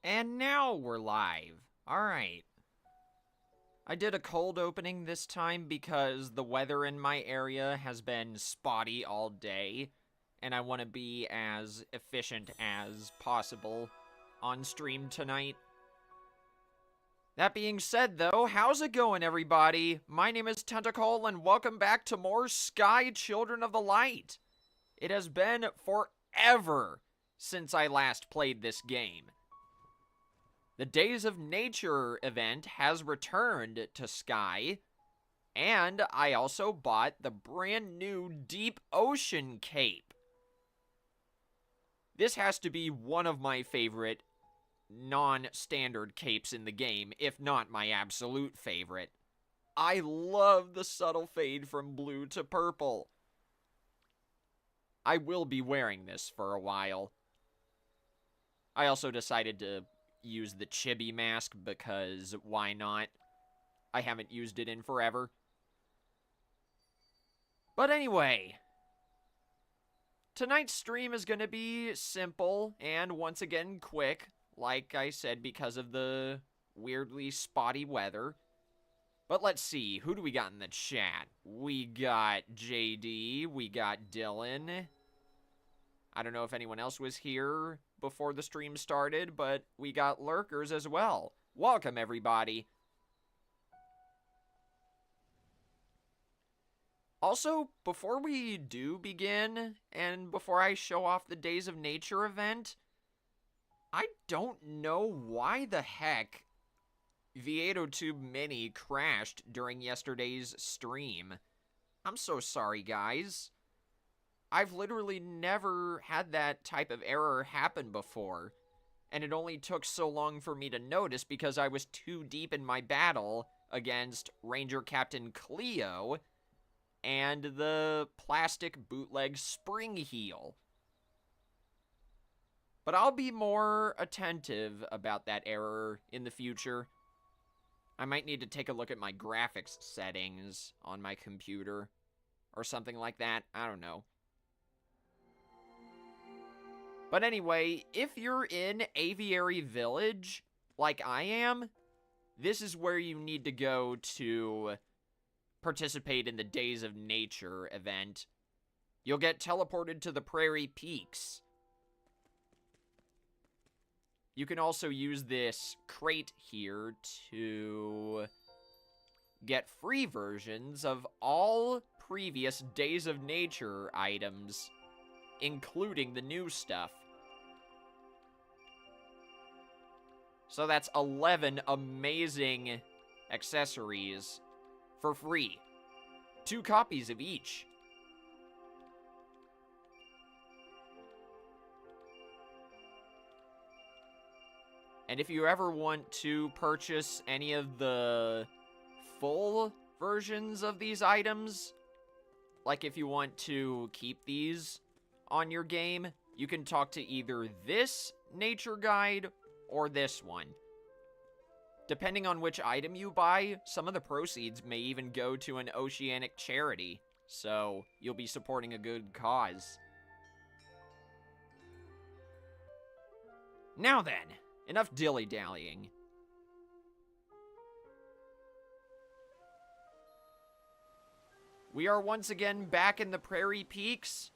And now we're live. Alright. I did a cold opening this time because the weather in my area has been spotty all day, and I want to be as efficient as possible on stream tonight. That being said, though, how's it going, everybody? My name is Tentacle, and welcome back to more Sky Children of the Light. It has been forever since I last played this game. The Days of Nature event has returned to Sky, and I also bought the brand new Deep Ocean Cape. This has to be one of my favorite non-standard capes in the game, if not my absolute favorite. I love the subtle fade from blue to purple. I will be wearing this for a while. I also decided to use the chibi mask because why not? I haven't used it in forever. But anyway, tonight's stream is going to be simple and once again quick, like I said, because of the weirdly spotty weather. But let's see, who do we got in the chat? We got JD, we got Dylan. I don't know if anyone else was here before the stream started, but we got lurkers as well. Welcome, everybody. Also, before we do begin, and before I show off the Days of Nature event, I don't know why the heck V802 Mini crashed during yesterday's stream. I'm so sorry, guys. I've literally never had that type of error happen before, and it only took so long for me to notice because I was too deep in my battle against Ranger Captain Cleo and the plastic bootleg spring heel. But I'll be more attentive about that error in the future. I might need to take a look at my graphics settings on my computer or something like that. I don't know. But anyway, if you're in Aviary Village, like I am, this is where you need to go to participate in the Days of Nature event. You'll get teleported to the Prairie Peaks. You can also use this crate here to get free versions of all previous Days of Nature items, including the new stuff. So that's 11 amazing accessories for free. 2 copies of each. And if you ever want to purchase any of the full versions of these items, like if you want to keep these on your game, you can talk to either this nature guide or this one. Depending on which item you buy, some of the proceeds may even go to an oceanic charity, so you'll be supporting a good cause. Now then, enough dilly-dallying. We are once again back in the Prairie Peaks,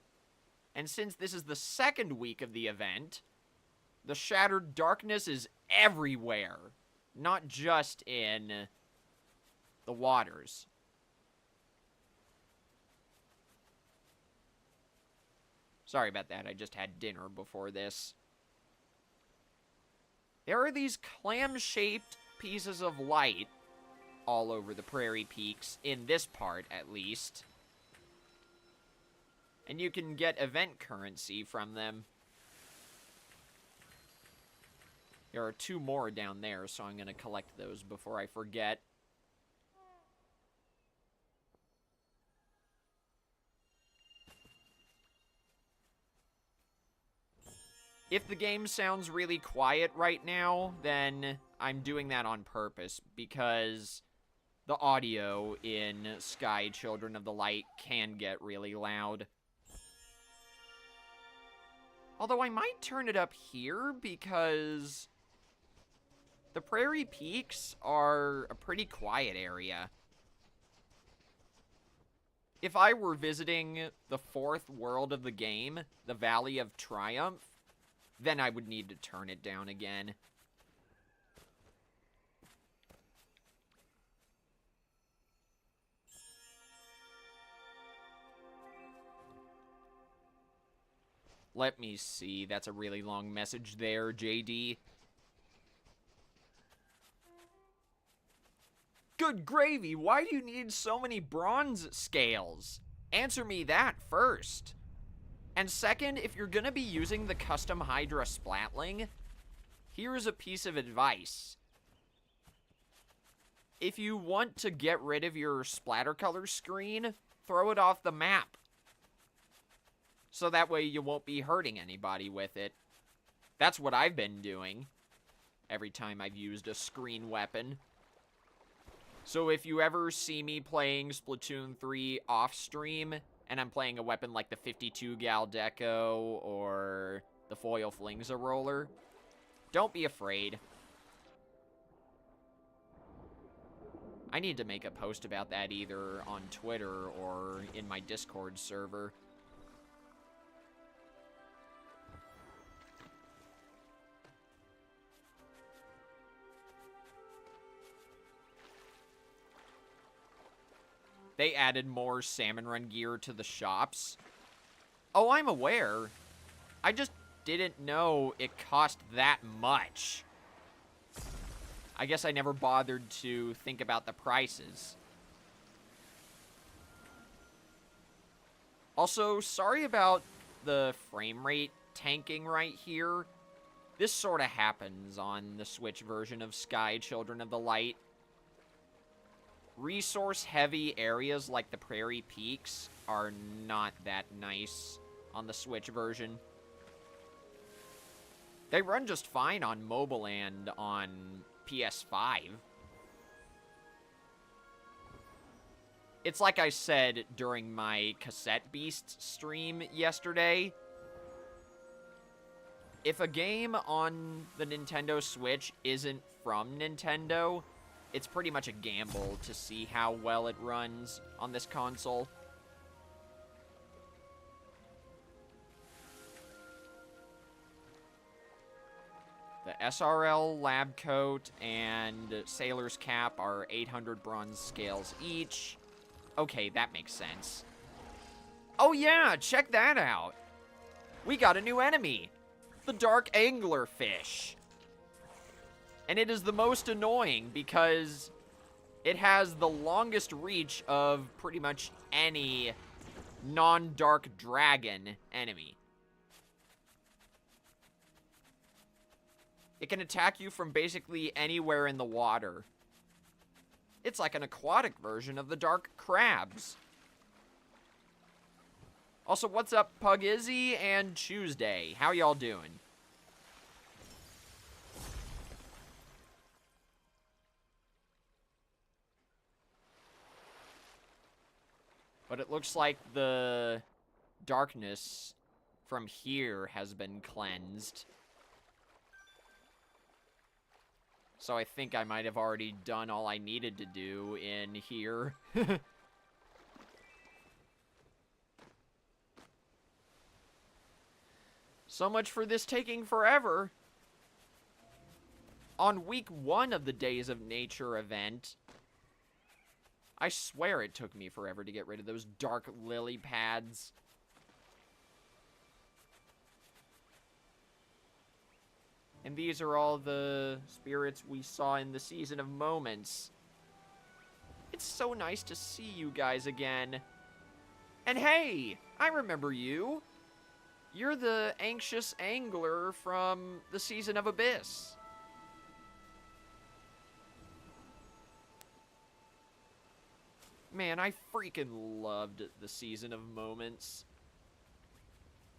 and since this is the second week of the event, the Shattered Darkness is everywhere, not just in the waters. Sorry about that, I just had dinner before this. There are these clam-shaped pieces of light all over the Prairie Peaks, in this part at least. And you can get event currency from them. There are 2 more down there, so I'm going to collect those before I forget. If the game sounds really quiet right now, then I'm doing that on purpose, because the audio in Sky Children of the Light can get really loud. Although I might turn it up here, because The Prairie Peaks are a pretty quiet area. If I were visiting the fourth world of the game, the Valley of Triumph, then I would need to turn it down again. Let me see. That's a really long message there, JD. Good gravy, why do you need so many bronze scales? Answer me that first. And second, if you're gonna be using the custom Hydra Splatling, here's a piece of advice. If you want to get rid of your splatter color screen, throw it off the map. So that way you won't be hurting anybody with it. That's what I've been doing every time I've used a screen weapon. So if you ever see me playing Splatoon 3 off-stream, and I'm playing a weapon like the 52 Gal Deco or the Foil Flingza Roller, don't be afraid. I need to make a post about that either on Twitter or in my Discord server. They added more Salmon Run gear to the shops. Oh, I'm aware. I just didn't know it cost that much. I guess I never bothered to think about the prices. Also, sorry about the frame rate tanking right here. This sort of happens on the Switch version of Sky Children of the Light. Resource-heavy areas like the Prairie Peaks are not that nice on the Switch version. They run just fine on mobile and on PS5. It's like I said during my Cassette Beast stream yesterday. If a game on the Nintendo Switch isn't from Nintendo, it's pretty much a gamble to see how well it runs on this console. The SRL Lab Coat and Sailor's Cap are 800 bronze scales each. Okay, that makes sense. Oh yeah, check that out. We got a new enemy. The Dark Anglerfish. And it is the most annoying because it has the longest reach of pretty much any non-dark dragon enemy. It can attack you from basically anywhere in the water. It's like an aquatic version of the dark crabs. Also, what's up, Pug Izzy and Tuesday? How y'all doing? But it looks like the darkness from here has been cleansed. So I think I might have already done all I needed to do in here. So much for this taking forever. On week 1 of the Days of Nature event, I swear it took me forever to get rid of those dark lily pads. And these are all the spirits we saw in the Season of Moments. It's so nice to see you guys again. And hey, I remember you. You're the anxious angler from the Season of Abyss. Man, I freaking loved the Season of Moments.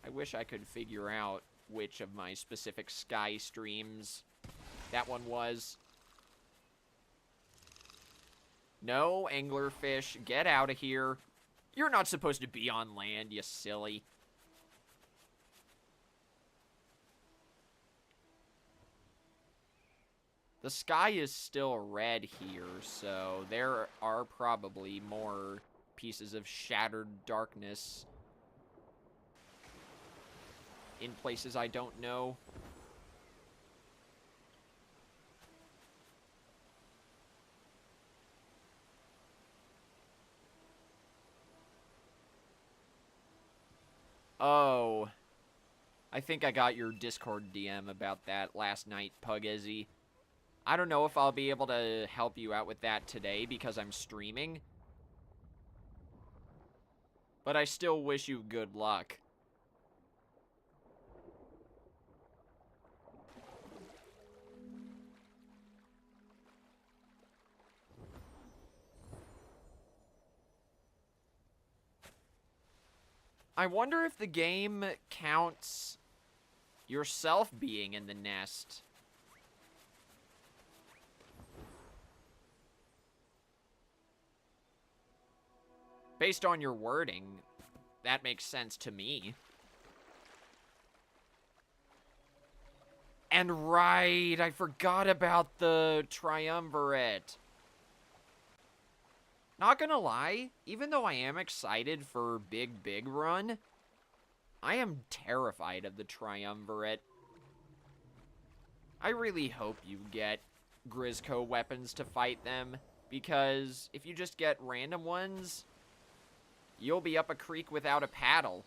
I wish I could figure out which of my specific Sky streams that one was. No, anglerfish, get out of here. You're not supposed to be on land, you silly. The sky is still red here, so there are probably more pieces of shattered darkness in places I don't know. Oh, I think I got your Discord DM about that last night, Pugizzy. I don't know if I'll be able to help you out with that today because I'm streaming, but I still wish you good luck. I wonder if the game counts yourself being in the nest. Based on your wording, that makes sense to me. And right, I forgot about the triumvirate. Not gonna lie, even though I am excited for Big Run, I am terrified of the triumvirate. I really hope you get Grizzco weapons to fight them, because if you just get random ones, you'll be up a creek without a paddle.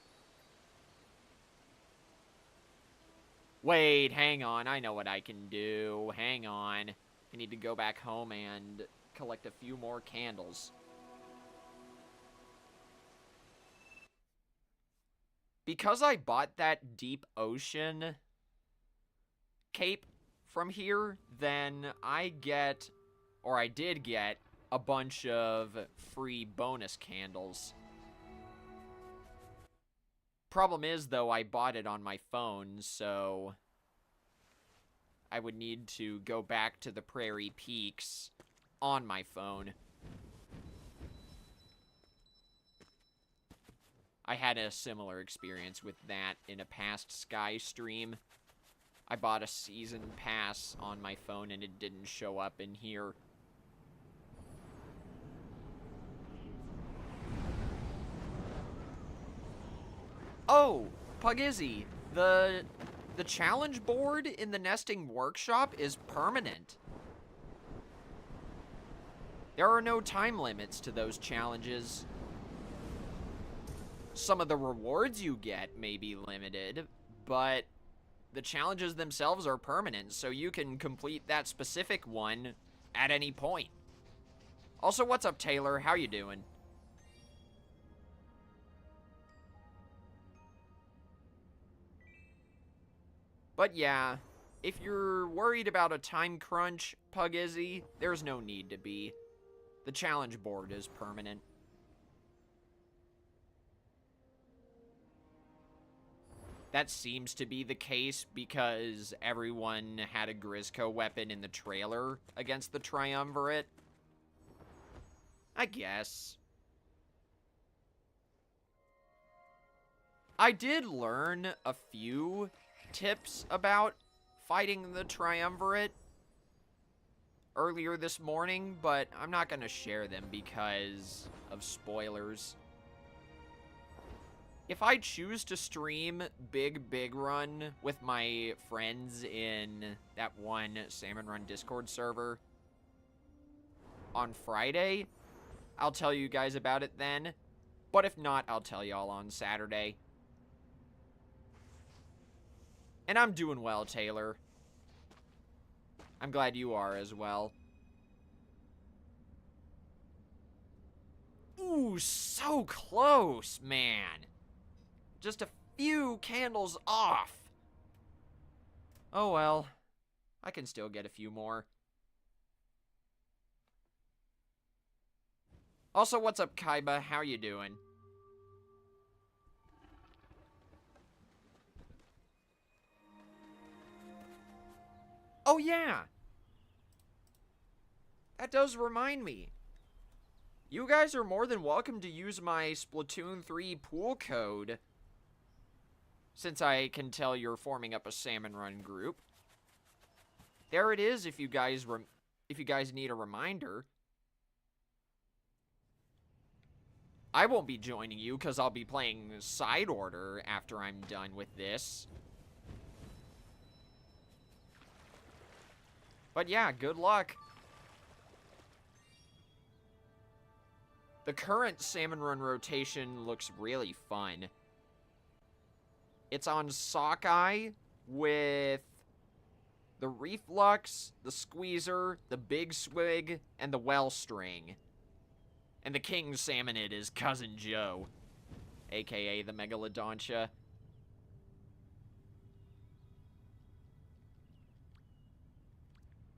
Wait, hang on. I know what I can do. Hang on. I need to go back home and collect a few more candles. Because I bought that deep ocean cape from here, then I get, or I did get, a bunch of free bonus candles. Problem is, though, I bought it on my phone, so I would need to go back to the Prairie Peaks on my phone. I had a similar experience with that in a past Sky stream. I bought a season pass on my phone and it didn't show up in here. Oh, Pugizzy, the challenge board in the nesting workshop is permanent. There are no time limits to those challenges. Some of the rewards you get may be limited, but the challenges themselves are permanent, so you can complete that specific one at any point. Also, what's up, Taylor? How you doing? But yeah, if you're worried about a time crunch, Pugizzy, there's no need to be. The challenge board is permanent. That seems to be the case because everyone had a Grizzco weapon in the trailer against the triumvirate. I guess. I did learn a few tips about fighting the triumvirate earlier this morning, but I'm not going to share them because of spoilers. If I choose to stream Big Run with my friends in that one Salmon Run Discord server on Friday, I'll tell you guys about it then. But if not, I'll tell y'all on Saturday. And I'm doing well, Taylor. I'm glad you are as well. Ooh, so close, man. Just a few candles off. Oh well, I can still get a few more. Also, what's up, Kaiba? How you doing? Oh yeah! That does remind me. You guys are more than welcome to use my Splatoon 3 pool code, since I can tell you're forming up a Salmon Run group. there it is if you guys need a reminder. I won't be joining you because I'll be playing side order after I'm done with this. But yeah, good luck. The current Salmon Run rotation looks really fun. It's on Sockeye with the Reflux, the Squeezer, the Big Swig, and the Wellstring. And the king salmonid is Cousin Joe, aka the Megalodontia.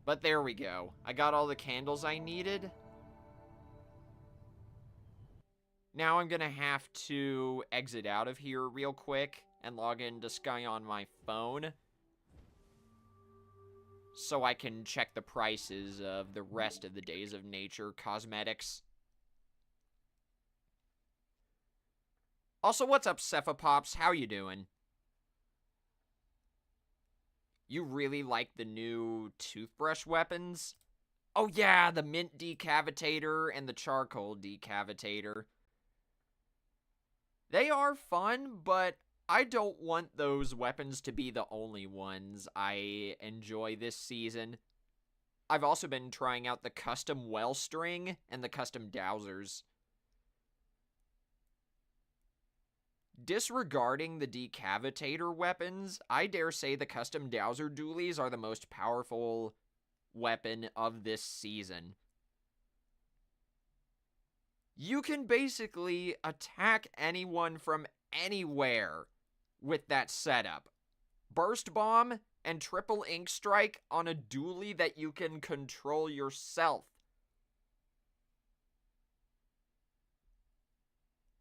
But there we go. I got all the candles I needed. Now I'm gonna have to exit out of here real quick and log into Sky on my phone so I can check the prices of the rest of the Days of Nature cosmetics. Also, what's up, Cephapops? How you doing? You really like the new toothbrush weapons? Oh yeah, the mint decavitator and the charcoal decavitator. They are fun, but I don't want those weapons to be the only ones I enjoy this season. I've also been trying out the custom Wellstring and the custom Dowsers. Disregarding the decavitator weapons, I dare say the custom Dowser dualies are the most powerful weapon of this season. You can basically attack anyone from anywhere with that setup. Burst Bomb and Triple Ink Strike on a dually that you can control yourself.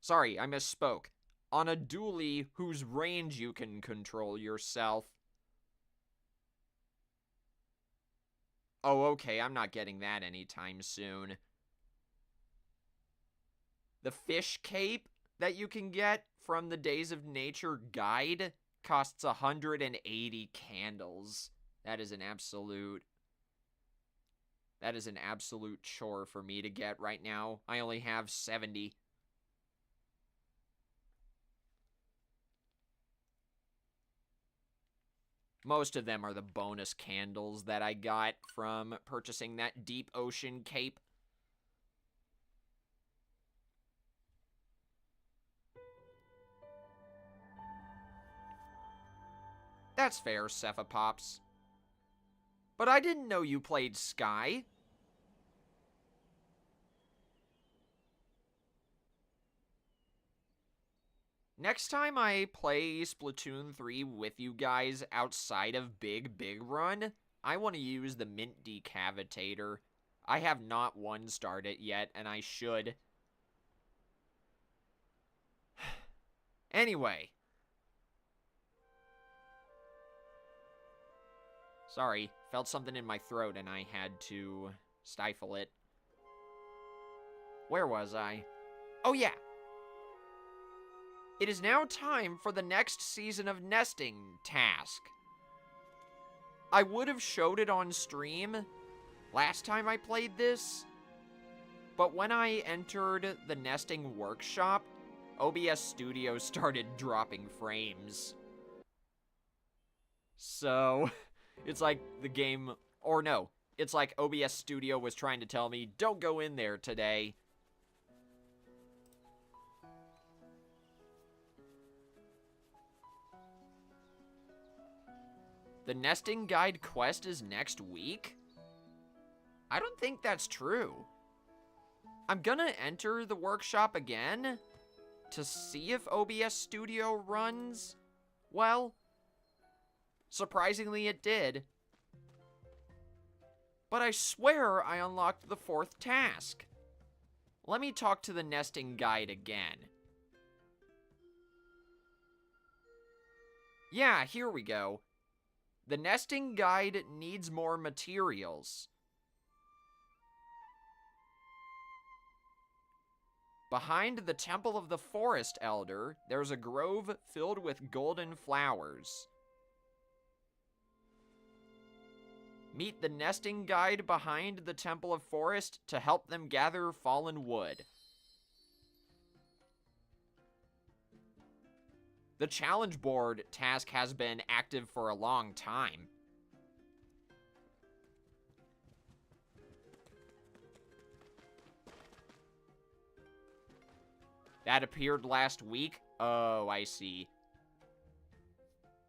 Sorry, I misspoke. On a dually whose range you can control yourself. Oh, okay, I'm not getting that anytime soon. The fish cape that you can get from the Days of Nature guide costs 180 candles. That is an absolute chore for me to get right now. I only have 70. Most of them are the bonus candles that I got from purchasing that Deep Ocean cape. That's fair, Cephapops. But I didn't know you played Sky. Next time I play Splatoon 3 with you guys outside of Big Run, I want to use the Mint Decavitator. I have not one-starred it yet, and I should. Anyway. Sorry, felt something in my throat and I had to stifle it. Where was I? Oh yeah! It is now time for the next season of nesting task. I would have showed it on stream last time I played this, but when I entered the nesting workshop, OBS Studio started dropping frames. So, it's like the game, or no, it's like OBS Studio was trying to tell me, don't go in there today. The nesting guide quest is next week? I don't think that's true. I'm gonna enter the workshop again to see if OBS Studio runs well. Surprisingly, it did. But I swear I unlocked the 4th task. Let me talk to the nesting guide again. Yeah, here we go. The nesting guide needs more materials. Behind the Temple of the Forest Elder, there's a grove filled with golden flowers. Meet the nesting guide behind the Temple of Forest to help them gather fallen wood. The challenge board task has been active for a long time. That appeared last week? Oh, I see.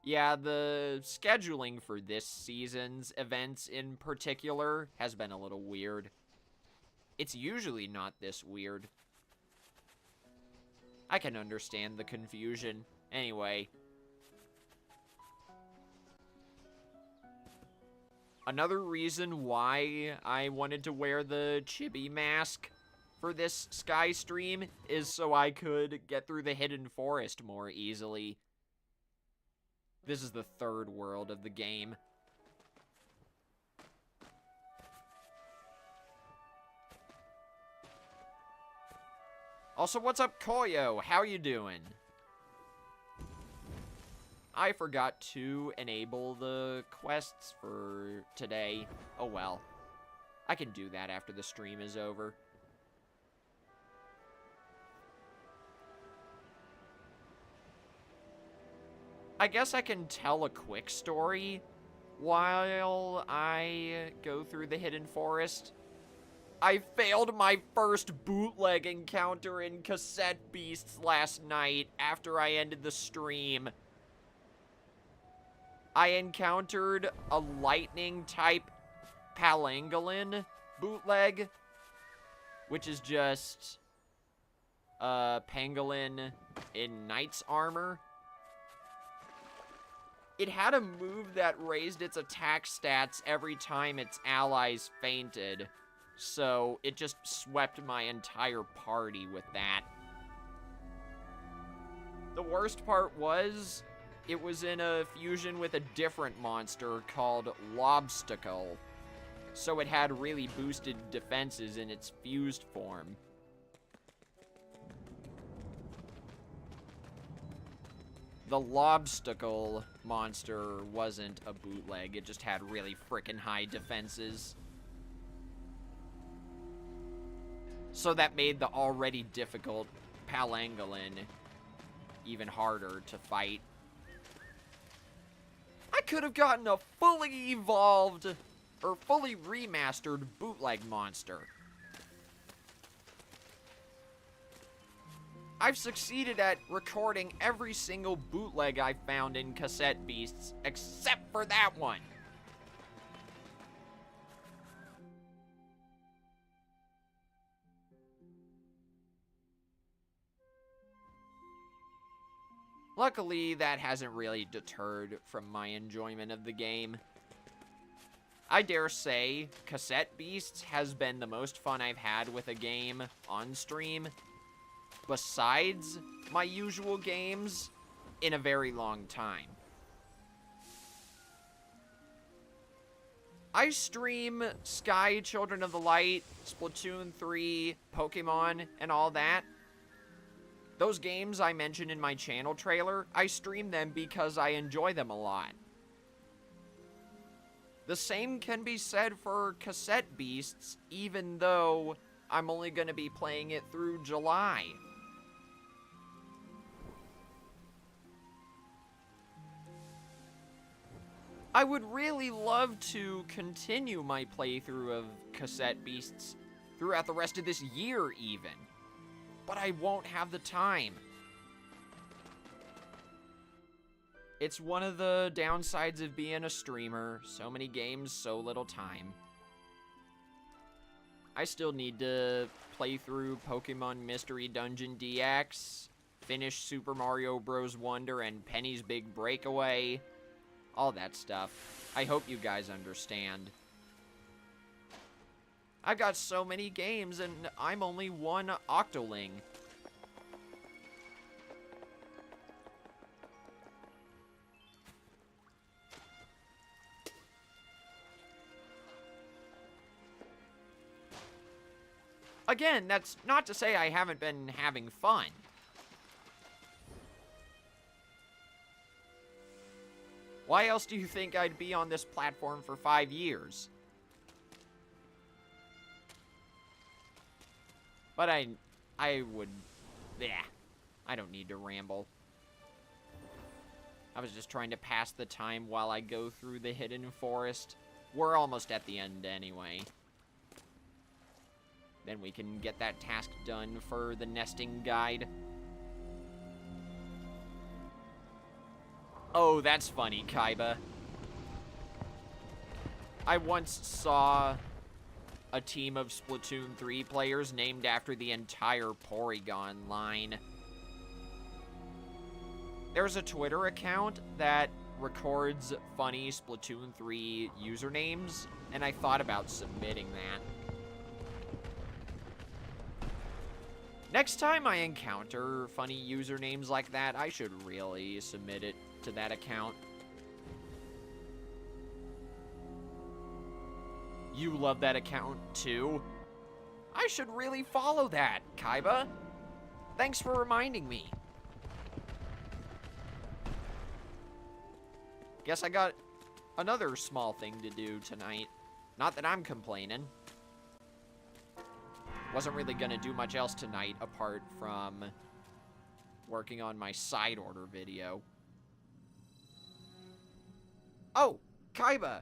Yeah, the scheduling for this season's events in particular has been a little weird. It's usually not this weird. I can understand the confusion. Anyway. Another reason why I wanted to wear the chibi mask for this Sky stream is so I could get through the hidden forest more easily. This is the third world of the game. Also, what's up, Koyo? How you doing? I forgot to enable the quests for today. Oh well. I can do that after the stream is over. I guess I can tell a quick story while I go through the hidden forest. I failed my first bootleg encounter in Cassette Beasts last night after I ended the stream. I encountered a lightning-type Palangolin bootleg, which is just a pangolin in knight's armor. It had a move that raised its attack stats every time its allies fainted, so it just swept my entire party with that. The worst part was, it was in a fusion with a different monster called Lobstacle, so it had really boosted defenses in its fused form. The Lobstacle monster wasn't a bootleg, it just had really frickin' high defenses. So that made the already difficult Palangolin even harder to fight. I could have gotten a fully evolved, or fully remastered bootleg monster. I've succeeded at recording every single bootleg I found in Cassette Beasts, except for that one. Luckily, that hasn't really deterred from my enjoyment of the game. I dare say, Cassette Beasts has been the most fun I've had with a game on stream, besides my usual games, in a very long time. I stream Sky, Children of the Light, Splatoon 3, Pokemon, and all that. Those games I mentioned in my channel trailer, I stream them because I enjoy them a lot. The same can be said for Cassette Beasts, even though I'm only going to be playing it through July. I would really love to continue my playthrough of Cassette Beasts throughout the rest of this year, even. But I won't have the time. It's one of the downsides of being a streamer. So many games, so little time. I still need to play through Pokemon Mystery Dungeon DX, finish Super Mario Bros. Wonder and Penny's Big Breakaway, all that stuff. I hope you guys understand. I've got so many games and I'm only one Octoling. Again, that's not to say I haven't been having fun. Why else do you think I'd be on this platform for 5 years? But I would... Yeah. I don't need to ramble. I was just trying to pass the time while I go through the hidden forest. We're almost at the end anyway. Then we can get that task done for the nesting guide. Oh, that's funny, Kaiba. I once saw a team of Splatoon 3 players named after the entire Porygon line. There's a Twitter account that records funny Splatoon 3 usernames, and I thought about submitting that. Next time I encounter funny usernames like that, I should really submit it to that account. You love that account too? I should really follow that, Kaiba. Thanks for reminding me. Guess I got another small thing to do tonight. Not that I'm complaining. Wasn't really gonna do much else tonight apart from working on my side order video. Oh, Kaiba,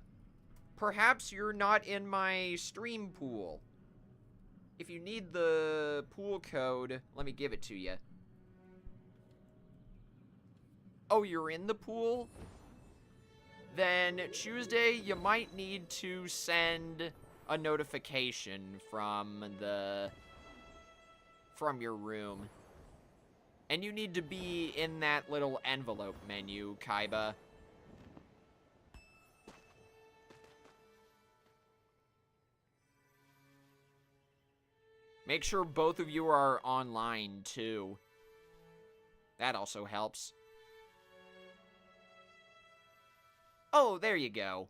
perhaps you're not in my stream pool. If you need the pool code, let me give it to you. Oh, you're in the pool? Then Tuesday, you might need to send a notification from your room. And you need to be in that little envelope menu, Kaiba. Make sure both of you are online, too. That also helps. Oh, there you go.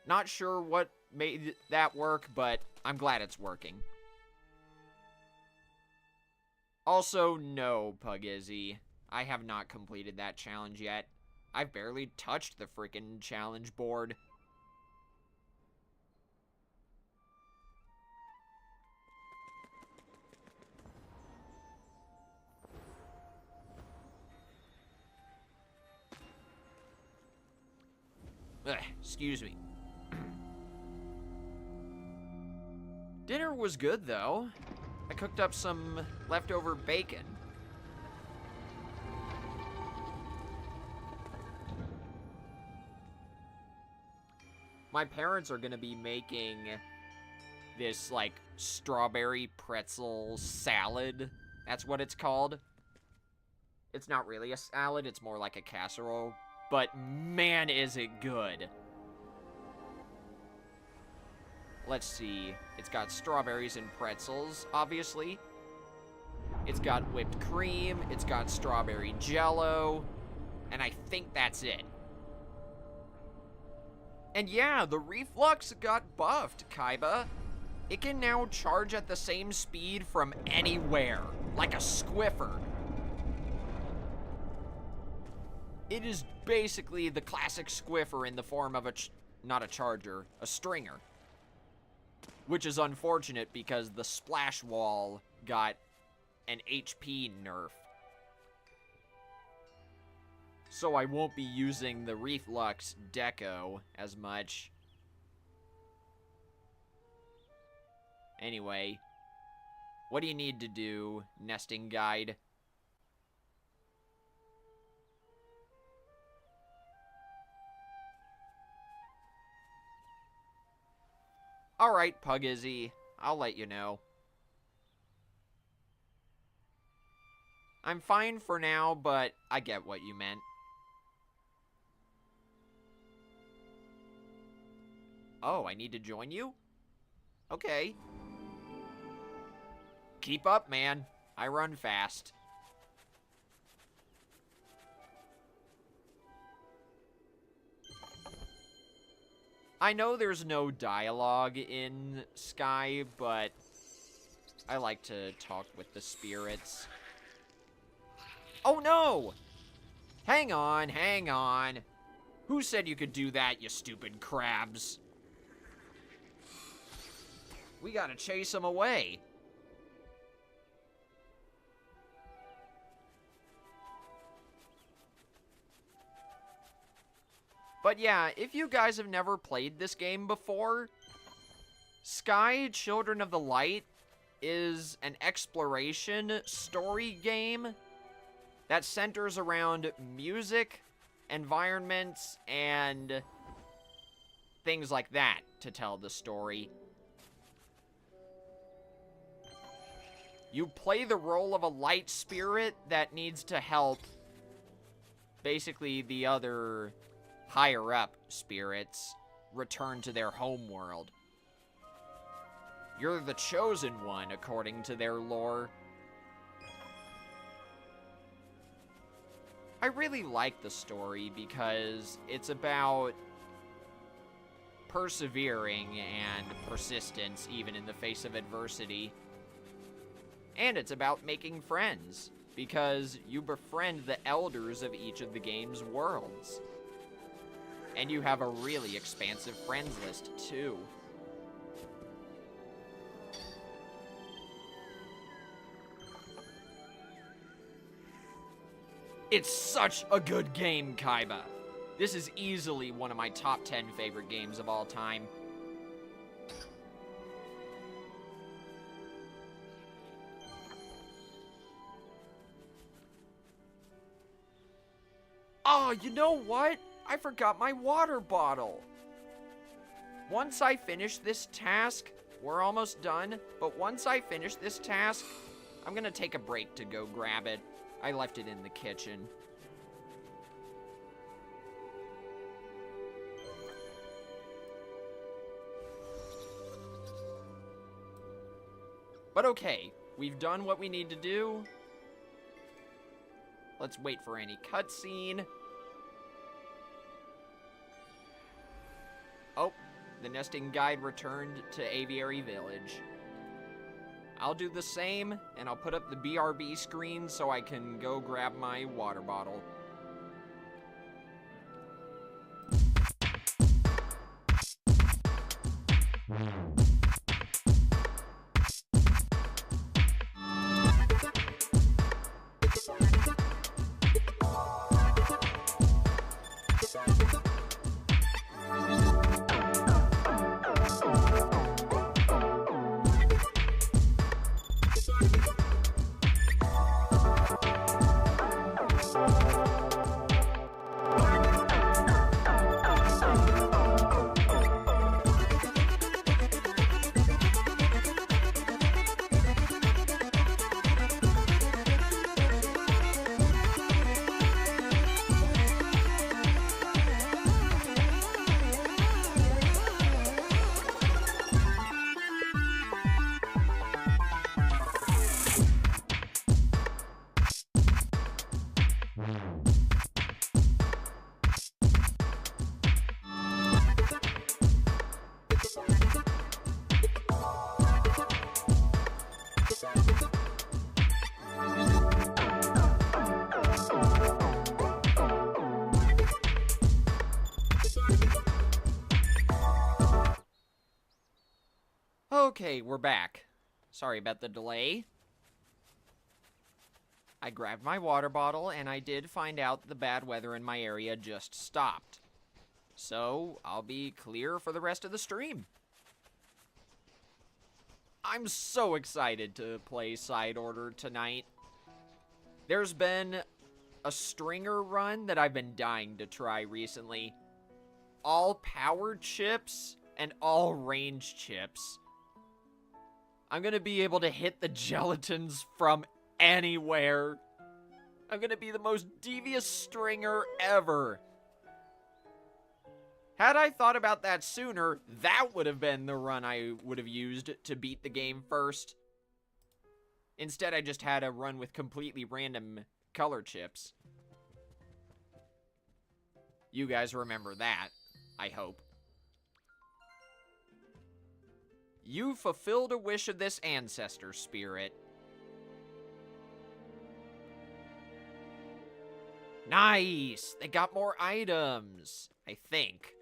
Not sure what made that work, but I'm glad it's working. Also, no, Pugizzy. I have not completed that challenge yet. I've barely touched the frickin' challenge board. Ugh, excuse me. Dinner was good, though. I cooked up some leftover bacon. My parents are gonna be making this, like, strawberry pretzel salad. That's what it's called. It's not really a salad, it's more like a casserole. But man, is it good. Let's see. It's got strawberries and pretzels, obviously. It's got whipped cream. It's got strawberry jello. And I think that's it. And yeah, the reflux got buffed, Kaiba. It can now charge at the same speed from anywhere, like a squiffer. It is basically the classic squiffer in the form of not a charger, a stringer. Which is unfortunate because the splash wall got an HP nerf. So I won't be using the Reflux Deco as much. Anyway, what do you need to do, nesting guide? Alright, Pugizzy. I'll let you know. I'm fine for now, but I get what you meant. Oh, I need to join you? Okay. Keep up, man. I run fast. I know there's no dialogue in Sky, but I like to talk with the spirits. Oh no! Hang on, hang on. Who said you could do that, you stupid crabs? We gotta chase them away. But yeah, if you guys have never played this game before, Sky Children of the Light is an exploration story game that centers around music, environments, and things like that to tell the story. You play the role of a light spirit that needs to help basically the other higher up spirits return to their home world. You're the chosen one, according to their lore. I really like the story because it's about persevering and persistence even in the face of adversity. And it's about making friends, because you befriend the elders of each of the game's worlds. And you have a really expansive friends list, too. It's such a good game, Kaiba. This is easily one of my top 10 favorite games of all time. Oh, you know what? I forgot my water bottle. Once I finish this task, we're almost done, but once I finish this task, I'm gonna take a break to go grab it. I left it in the kitchen. But okay, we've done what we need to do. Let's wait for any cutscene. Oh, the nesting guide returned to Aviary Village. I'll do the same, and I'll put up the BRB screen so I can go grab my water bottle. Okay, we're back. Sorry about the delay. I grabbed my water bottle, and I did find out the bad weather in my area just stopped. So, I'll be clear for the rest of the stream. I'm so excited to play Side Order tonight. There's been a stringer run that I've been dying to try recently. All powered chips and all range chips. I'm gonna be able to hit the Jelletons from anywhere. I'm gonna be the most devious stringer ever. Had I thought about that sooner, that would have been the run I would have used to beat the game first. Instead, I just had a run with completely random color chips. You guys remember that, I hope. You fulfilled a wish of this ancestor spirit. Nice! They got more items, I think.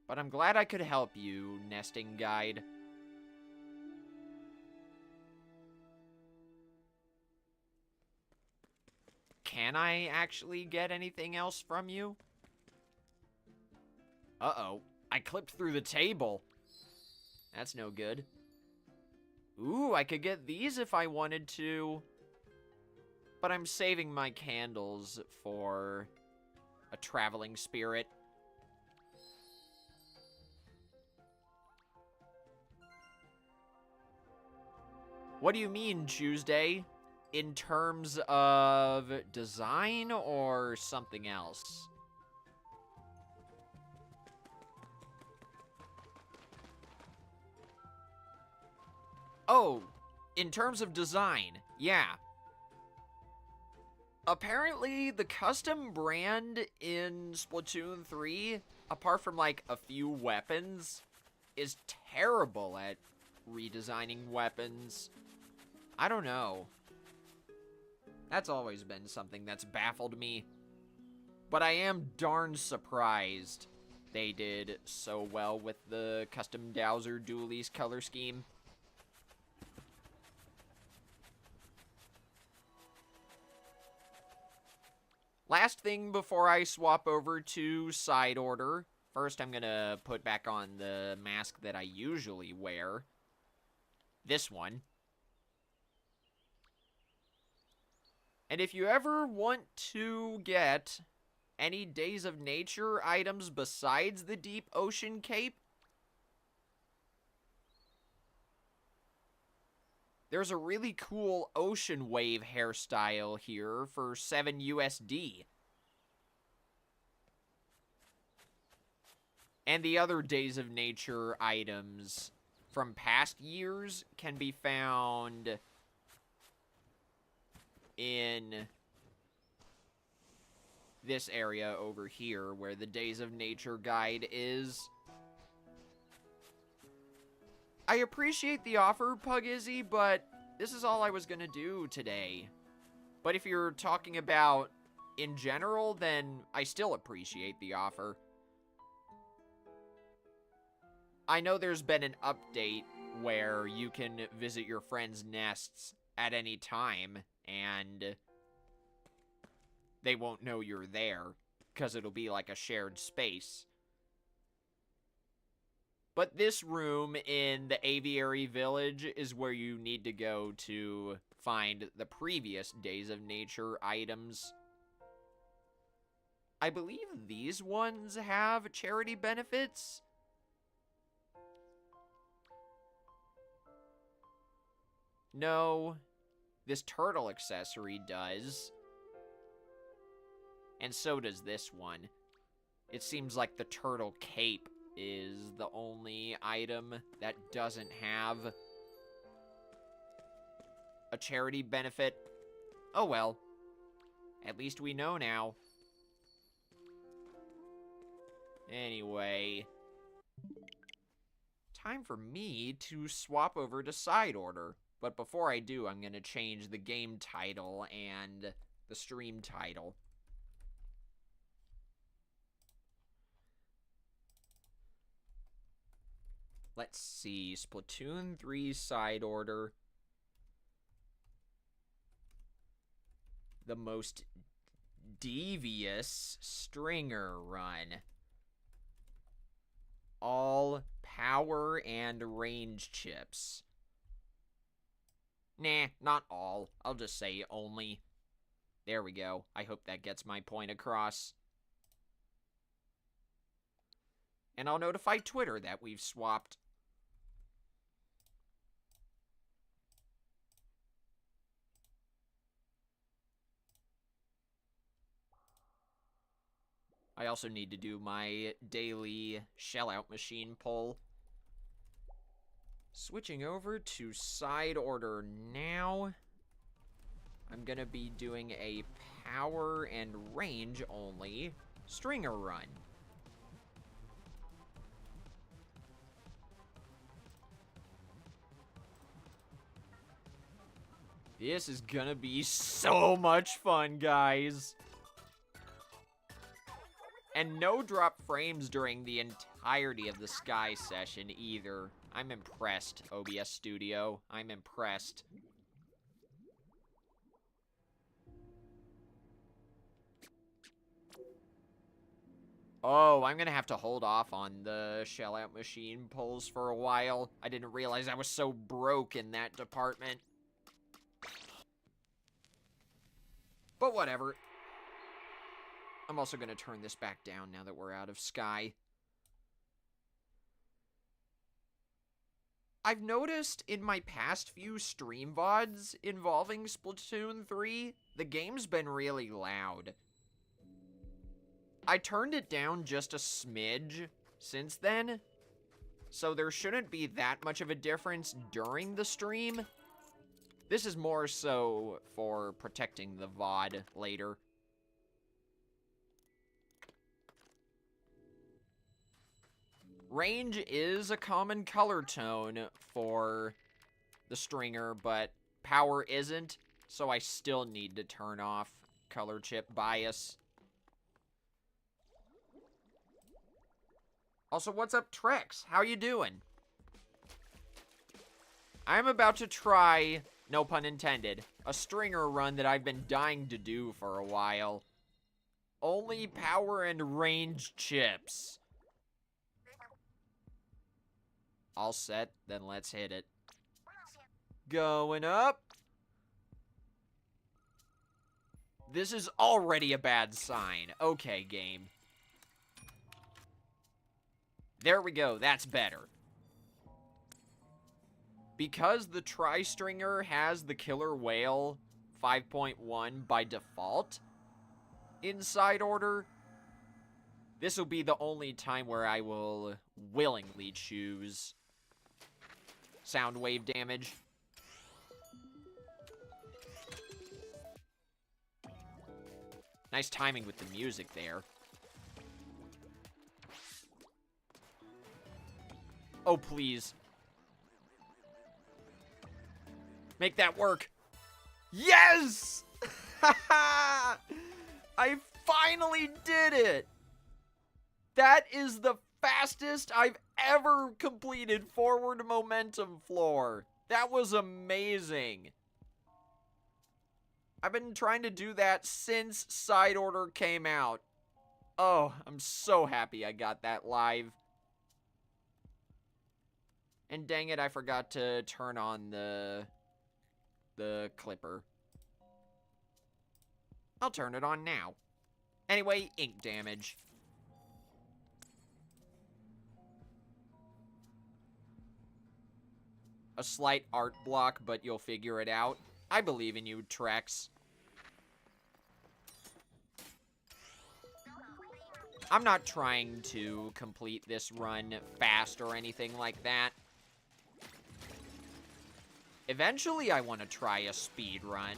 But I'm glad I could help you, nesting guide. Can I actually get anything else from you? Uh-oh. I clipped through the table. That's no good. Ooh, I could get these if I wanted to. But I'm saving my candles for a traveling spirit. What do you mean, Tuesday? In terms of design or something else? Oh, in terms of design, yeah. Apparently, the custom brand in Splatoon 3, apart from like a few weapons, is terrible at redesigning weapons. I don't know. That's always been something that's baffled me. But I am darn surprised they did so well with the custom Dowser Dualies color scheme. Last thing before I swap over to side order. First, I'm gonna put back on the mask that I usually wear. This one. And if you ever want to get any Days of Nature items besides the Deep Ocean Cape, there's a really cool ocean wave hairstyle here for 7 USD. And the other Days of Nature items from past years can be found in this area over here where the Days of Nature guide is. I appreciate the offer, Pugizzy, but this is all I was gonna do today. But if you're talking about in general, then I still appreciate the offer. I know there's been an update where you can visit your friends' nests at any time, and they won't know you're there, because it'll be like a shared space. But this room in the Aviary Village is where you need to go to find the previous Days of Nature items. I believe these ones have charity benefits. No, this turtle accessory does. And so does this one. It seems like the turtle cape is the only item that doesn't have a charity benefit. Oh well. At least we know now. Anyway. Time for me to swap over to side order. But before I do, I'm going to change the game title and the stream title. Let's see, Splatoon 3 side order. The most devious stringer run. All power and range chips. Nah, not all. I'll just say only. There we go. I hope that gets my point across. And I'll notify Twitter that we've swapped. I also need to do my daily shell-out machine pull. Switching over to side order now. I'm gonna be doing a power and range only stringer run. This is gonna be so much fun, guys. And no drop frames during the entirety of the Sky session either. I'm impressed, OBS Studio. I'm impressed. Oh, I'm gonna have to hold off on the shell-out machine pulls for a while. I didn't realize I was so broke in that department. But whatever. I'm also gonna turn this back down now that we're out of Sky. I've noticed in my past few stream VODs involving Splatoon 3, the game's been really loud. I turned it down just a smidge since then, so there shouldn't be that much of a difference during the stream. This is more so for protecting the VOD later. Range is a common color tone for the stringer, but power isn't, so I still need to turn off color chip bias. Also, what's up, Trex? How you doing? I'm about to try, no pun intended, a stringer run that I've been dying to do for a while. Only power and range chips. All set, then let's hit it. Going up. This is already a bad sign. Okay, game. There we go, that's better. Because the Tri-Stringer has the Killer Whale 5.1 by default in side order, this will be the only time where I will willingly choose sound wave damage. Nice timing with the music there. Oh, please. Make that work. Yes! I finally did it! That is the fastest I've ever completed forward momentum floor. That was amazing. I've been trying to do that since side order came out. Oh, I'm so happy I got that live. And dang it, I forgot to turn on the clipper. I'll turn it on now. Anyway, ink damage. A slight art block, but you'll figure it out. I believe in you, Trex. I'm not trying to complete this run fast or anything like that. Eventually, I want to try a speed run.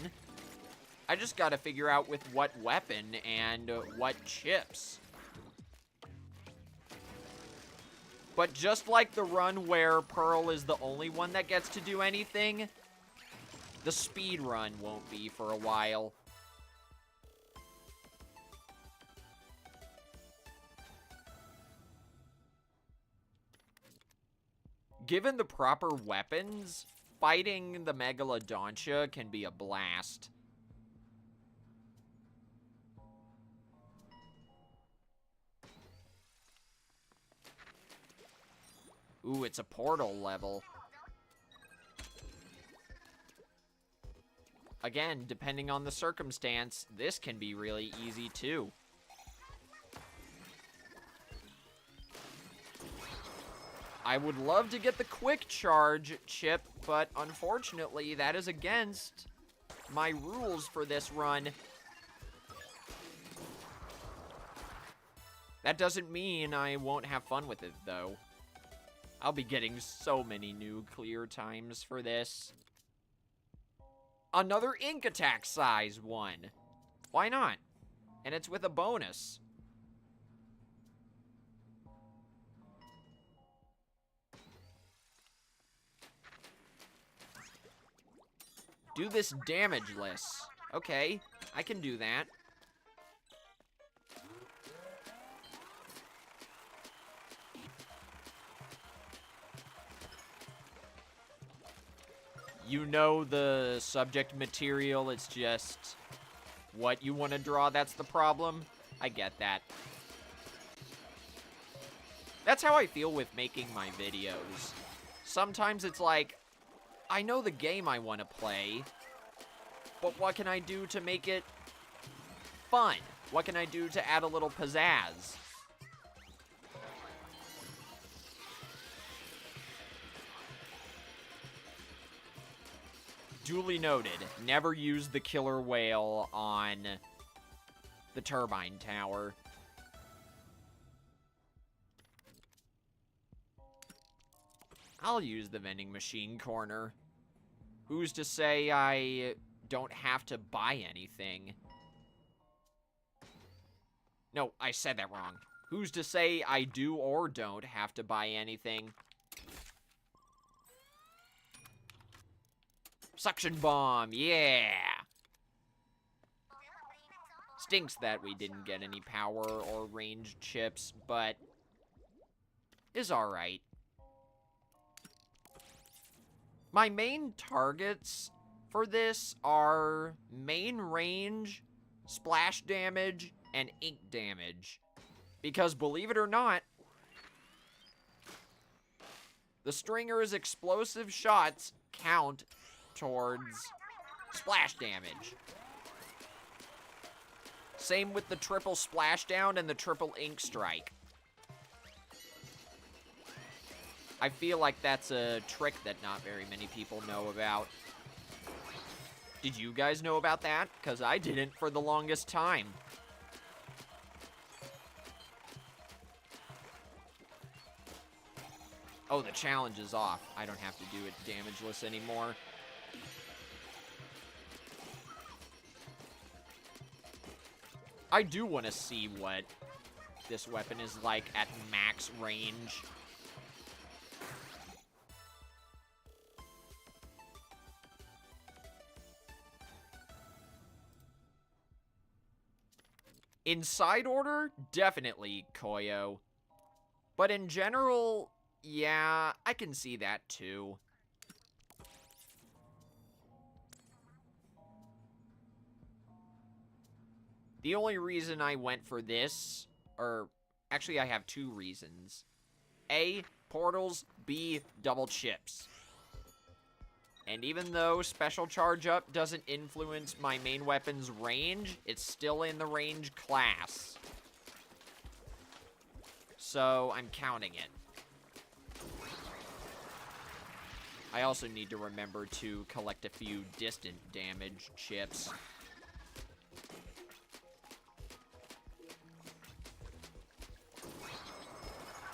I just gotta figure out with what weapon and what chips. But just like the run where Pearl is the only one that gets to do anything, the speed run won't be for a while. Given the proper weapons, fighting the Megalodontia can be a blast. Ooh, it's a portal level. Again, depending on the circumstance, this can be really easy too. I would love to get the quick charge chip, but unfortunately that is against my rules for this run. That doesn't mean I won't have fun with it though. I'll be getting so many new clear times for this. Another ink attack size one. Why not? And it's with a bonus. Do this damageless. Okay, I can do that. You know the subject material, it's just what you want to draw, that's the problem. I get that. That's how I feel with making my videos. Sometimes it's like, I know the game I want to play, but what can I do to make it fun? What can I do to add a little pizzazz? Duly noted, never use the killer whale on the turbine tower. I'll use the vending machine corner. Who's to say I don't have to buy anything? No, I said that wrong. Who's to say I do or don't have to buy anything? Suction bomb, yeah! Stinks that we didn't get any power or ranged chips, but is alright. My main targets for this are main range, splash damage, and ink damage. Because believe it or not, the Stringer's explosive shots count towards splash damage. Same with the triple splashdown and the triple ink strike. I feel like that's a trick that not very many people know about. Did you guys know about that? Because I didn't for the longest time. Oh, the challenge is off. I don't have to do it damageless anymore. I do want to see what this weapon is like at max range. In side order, definitely Koyo. But in general, yeah, I can see that too. The only reason I went for this, or actually I have two reasons. A, portals, B, double chips. And even though special charge up doesn't influence my main weapon's range, it's still in the range class. So I'm counting it. I also need to remember to collect a few distant damage chips.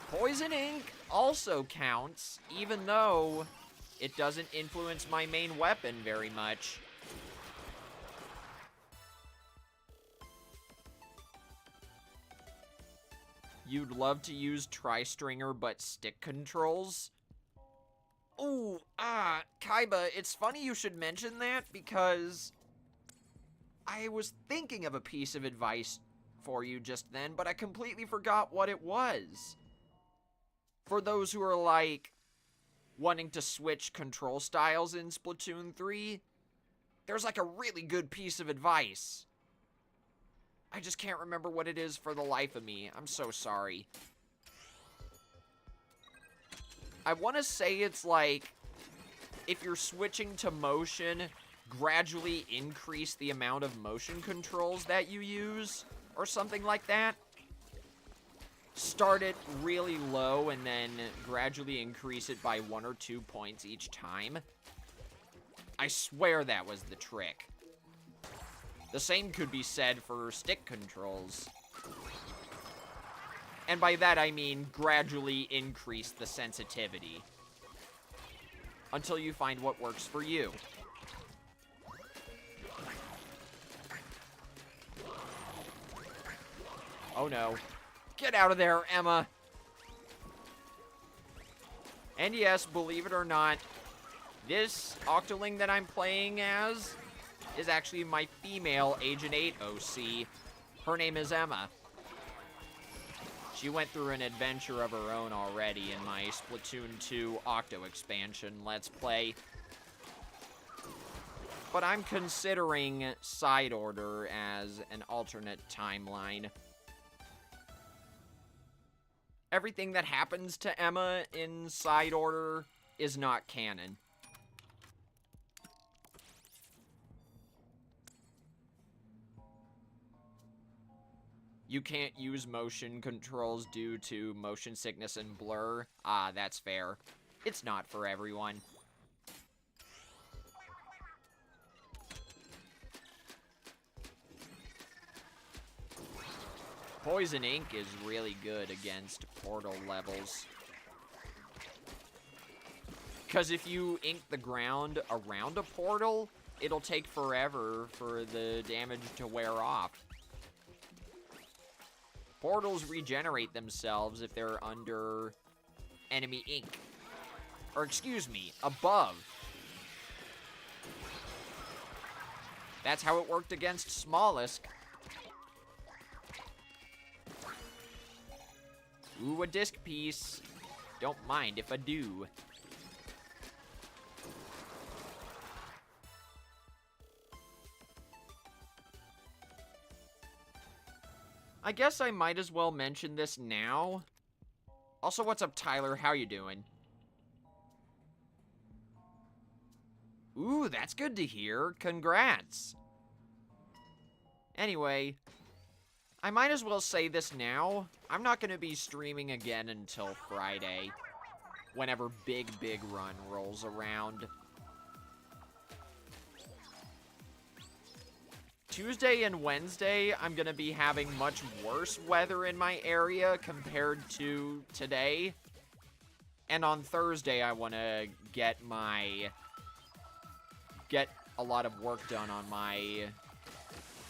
Poison ink also counts, even though it doesn't influence my main weapon very much. You'd love to use Tri-Stringer but stick controls? Ooh, Kaiba, it's funny you should mention that because I was thinking of a piece of advice for you just then, but I completely forgot what it was. For those who are, like, wanting to switch control styles in Splatoon 3, there's, like, a really good piece of advice. I just can't remember what it is for the life of me. I'm so sorry. I want to say it's, like, if you're switching to motion, gradually increase the amount of motion controls that you use, or something like that. Start it really low and then gradually increase it by 1 or 2 points each time. I swear that was the trick. The same could be said for stick controls. And by that I mean gradually increase the sensitivity until you find what works for you. Oh no. Get out of there, Emma. And yes, believe it or not, This Octoling that I'm playing as is actually my female Agent 8 OC. Her name is Emma. She went through an adventure of her own already in my Splatoon 2 Octo expansion Let's Play. But I'm considering Side Order as an alternate timeline. Everything that happens to Emma in Side Order is not canon. You can't use motion controls due to motion sickness and blur. Ah, that's fair. It's not for everyone. Poison Ink is really good against portal levels. Because if you ink the ground around a portal, it'll take forever for the damage to wear off. Portals regenerate themselves if they're under enemy ink. Or excuse me, above. That's how it worked against Smollusk. Ooh, a disc piece. Don't mind if I do. I guess I might as well mention this now. Also, what's up, Tyler? How you doing? Ooh, that's good to hear. Congrats. Anyway, I might as well say this now. I'm not going to be streaming again until Friday, whenever Big Run rolls around. Tuesday and Wednesday, I'm going to be having much worse weather in my area compared to today. And on Thursday, I want to get a lot of work done on my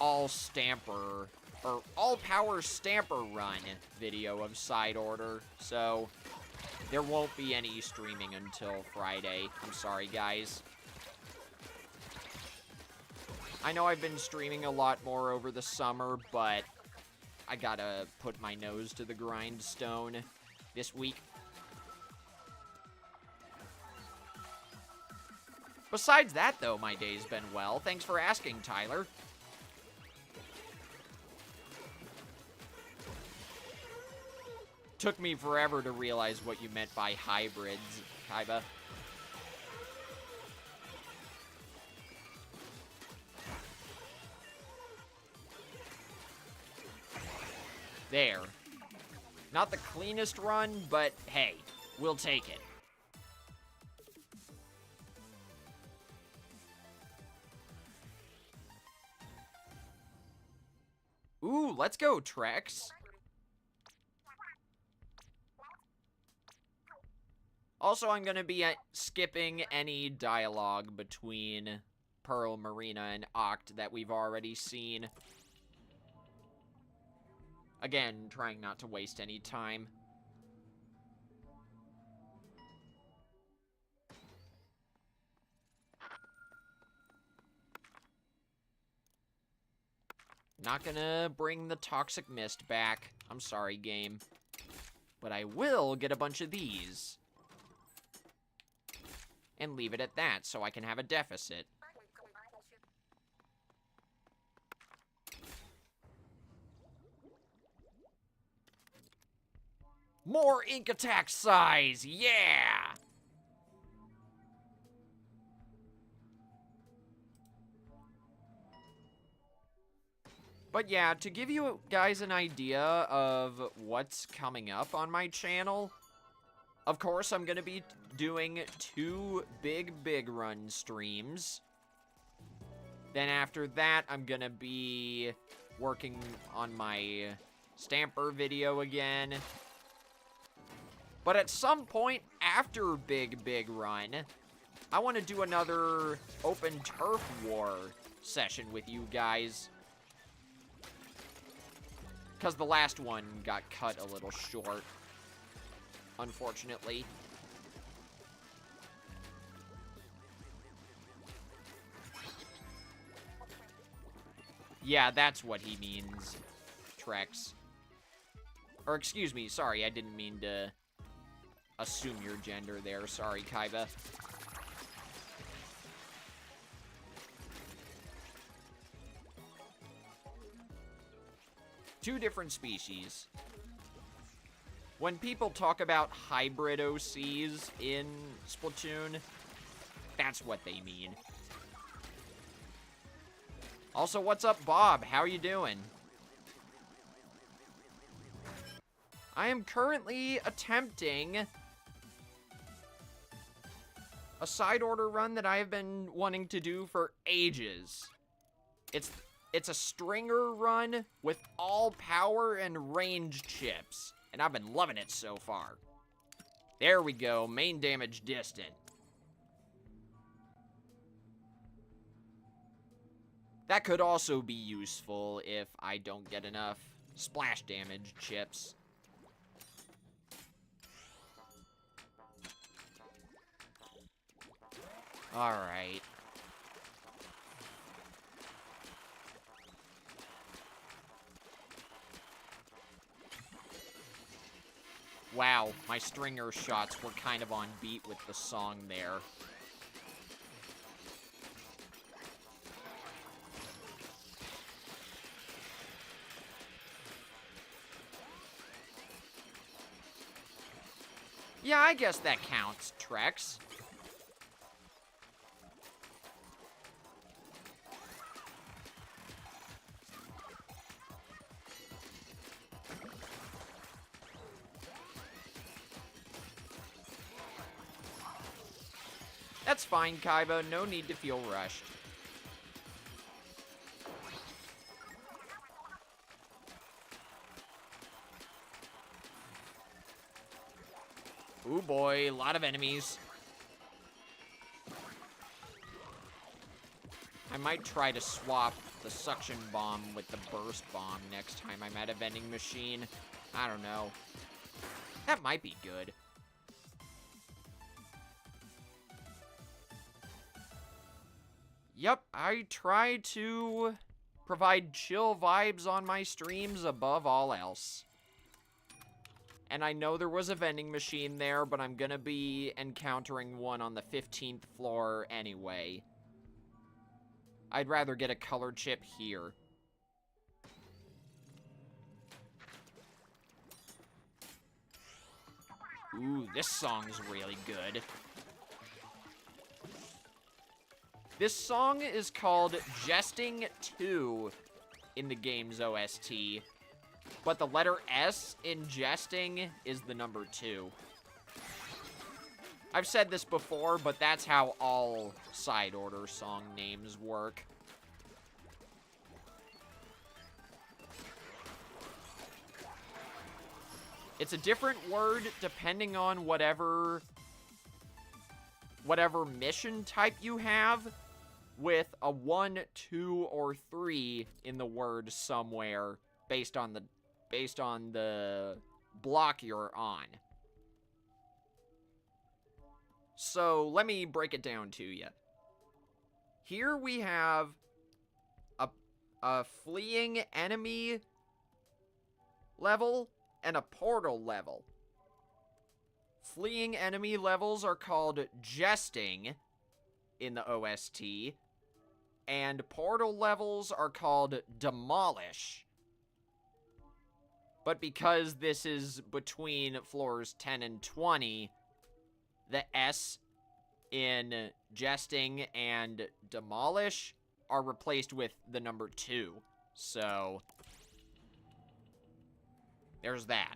all-power stamper run video of Side Order. So, there won't be any streaming until Friday. I'm sorry, guys. I know I've been streaming a lot more over the summer, but I gotta put my nose to the grindstone this week. Besides that, though, my day's been well. Thanks for asking, Tyler. Took me forever to realize what you meant by hybrids, Kaiba. There. Not the cleanest run, but hey, we'll take it. Ooh, let's go, Trex. Also, I'm going to be skipping any dialogue between Pearl, Marina, and Oct that we've already seen. Again, trying not to waste any time. Not gonna bring the Toxic Mist back. I'm sorry, game. But I will get a bunch of these. And leave it at that, so I can have a deficit. More ink attack size! Yeah! But yeah, to give you guys an idea of what's coming up on my channel, of course I'm going to be doing 2 big run streams. Then after that, I'm going to be working on my Stamper video again. But at some point after Big Run, I want to do another open turf war session with you guys. Because the last one got cut a little short, unfortunately. Yeah, that's what he means, Trex. Or excuse me, sorry, I didn't mean to assume your gender there. Sorry, Kaiba. Two different species. When people talk about hybrid OCs in Splatoon, that's what they mean. Also, what's up, Bob? How are you doing? I am currently attempting a side order run that I have been wanting to do for ages. It's a stringer run with all power and range chips, and I've been loving it so far. There we go, main damage distant. That could also be useful if I don't get enough splash damage chips. Alright. Wow, my stringer shots were kind of on beat with the song there. Yeah, I guess that counts, Trex. That's fine, Kaiba. No need to feel rushed. Ooh boy, a lot of enemies. I might try to swap the suction bomb with the burst bomb next time I'm at a vending machine. I don't know. That might be good. Yep, I try to provide chill vibes on my streams above all else. And I know there was a vending machine there, but I'm gonna be encountering one on the 15th floor anyway. I'd rather get a color chip here. Ooh, this song's really good. This song is called Jesting 2 in the game's OST, but the letter S in Jesting is the number 2. I've said this before, but that's how all side order song names work. It's a different word depending on whatever mission type you have, with a 1, 2, or 3 in the word somewhere based on the block you're on. So let me break it down to you. Here we have a fleeing enemy level and a portal level. Fleeing enemy levels are called Jesting in the OST, and portal levels are called Demolish. But because this is between floors 10 and 20, the S in Jesting and Demolish are replaced with the number 2. So there's that.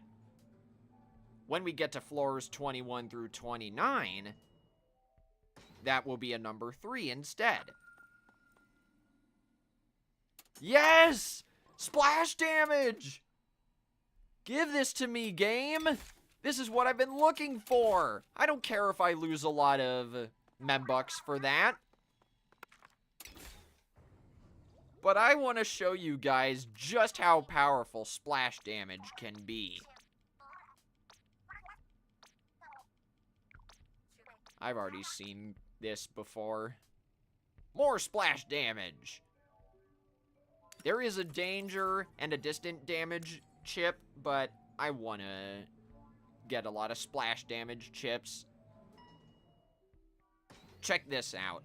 When we get to floors 21 through 29, that will be a number 3 instead. Yes! Splash damage! Give this to me, game! This is what I've been looking for! I don't care if I lose a lot of membucks for that. But I want to show you guys just how powerful splash damage can be. I've already seen this before. More splash damage! There is a danger and a distant damage chip, but I want to get a lot of splash damage chips. Check this out.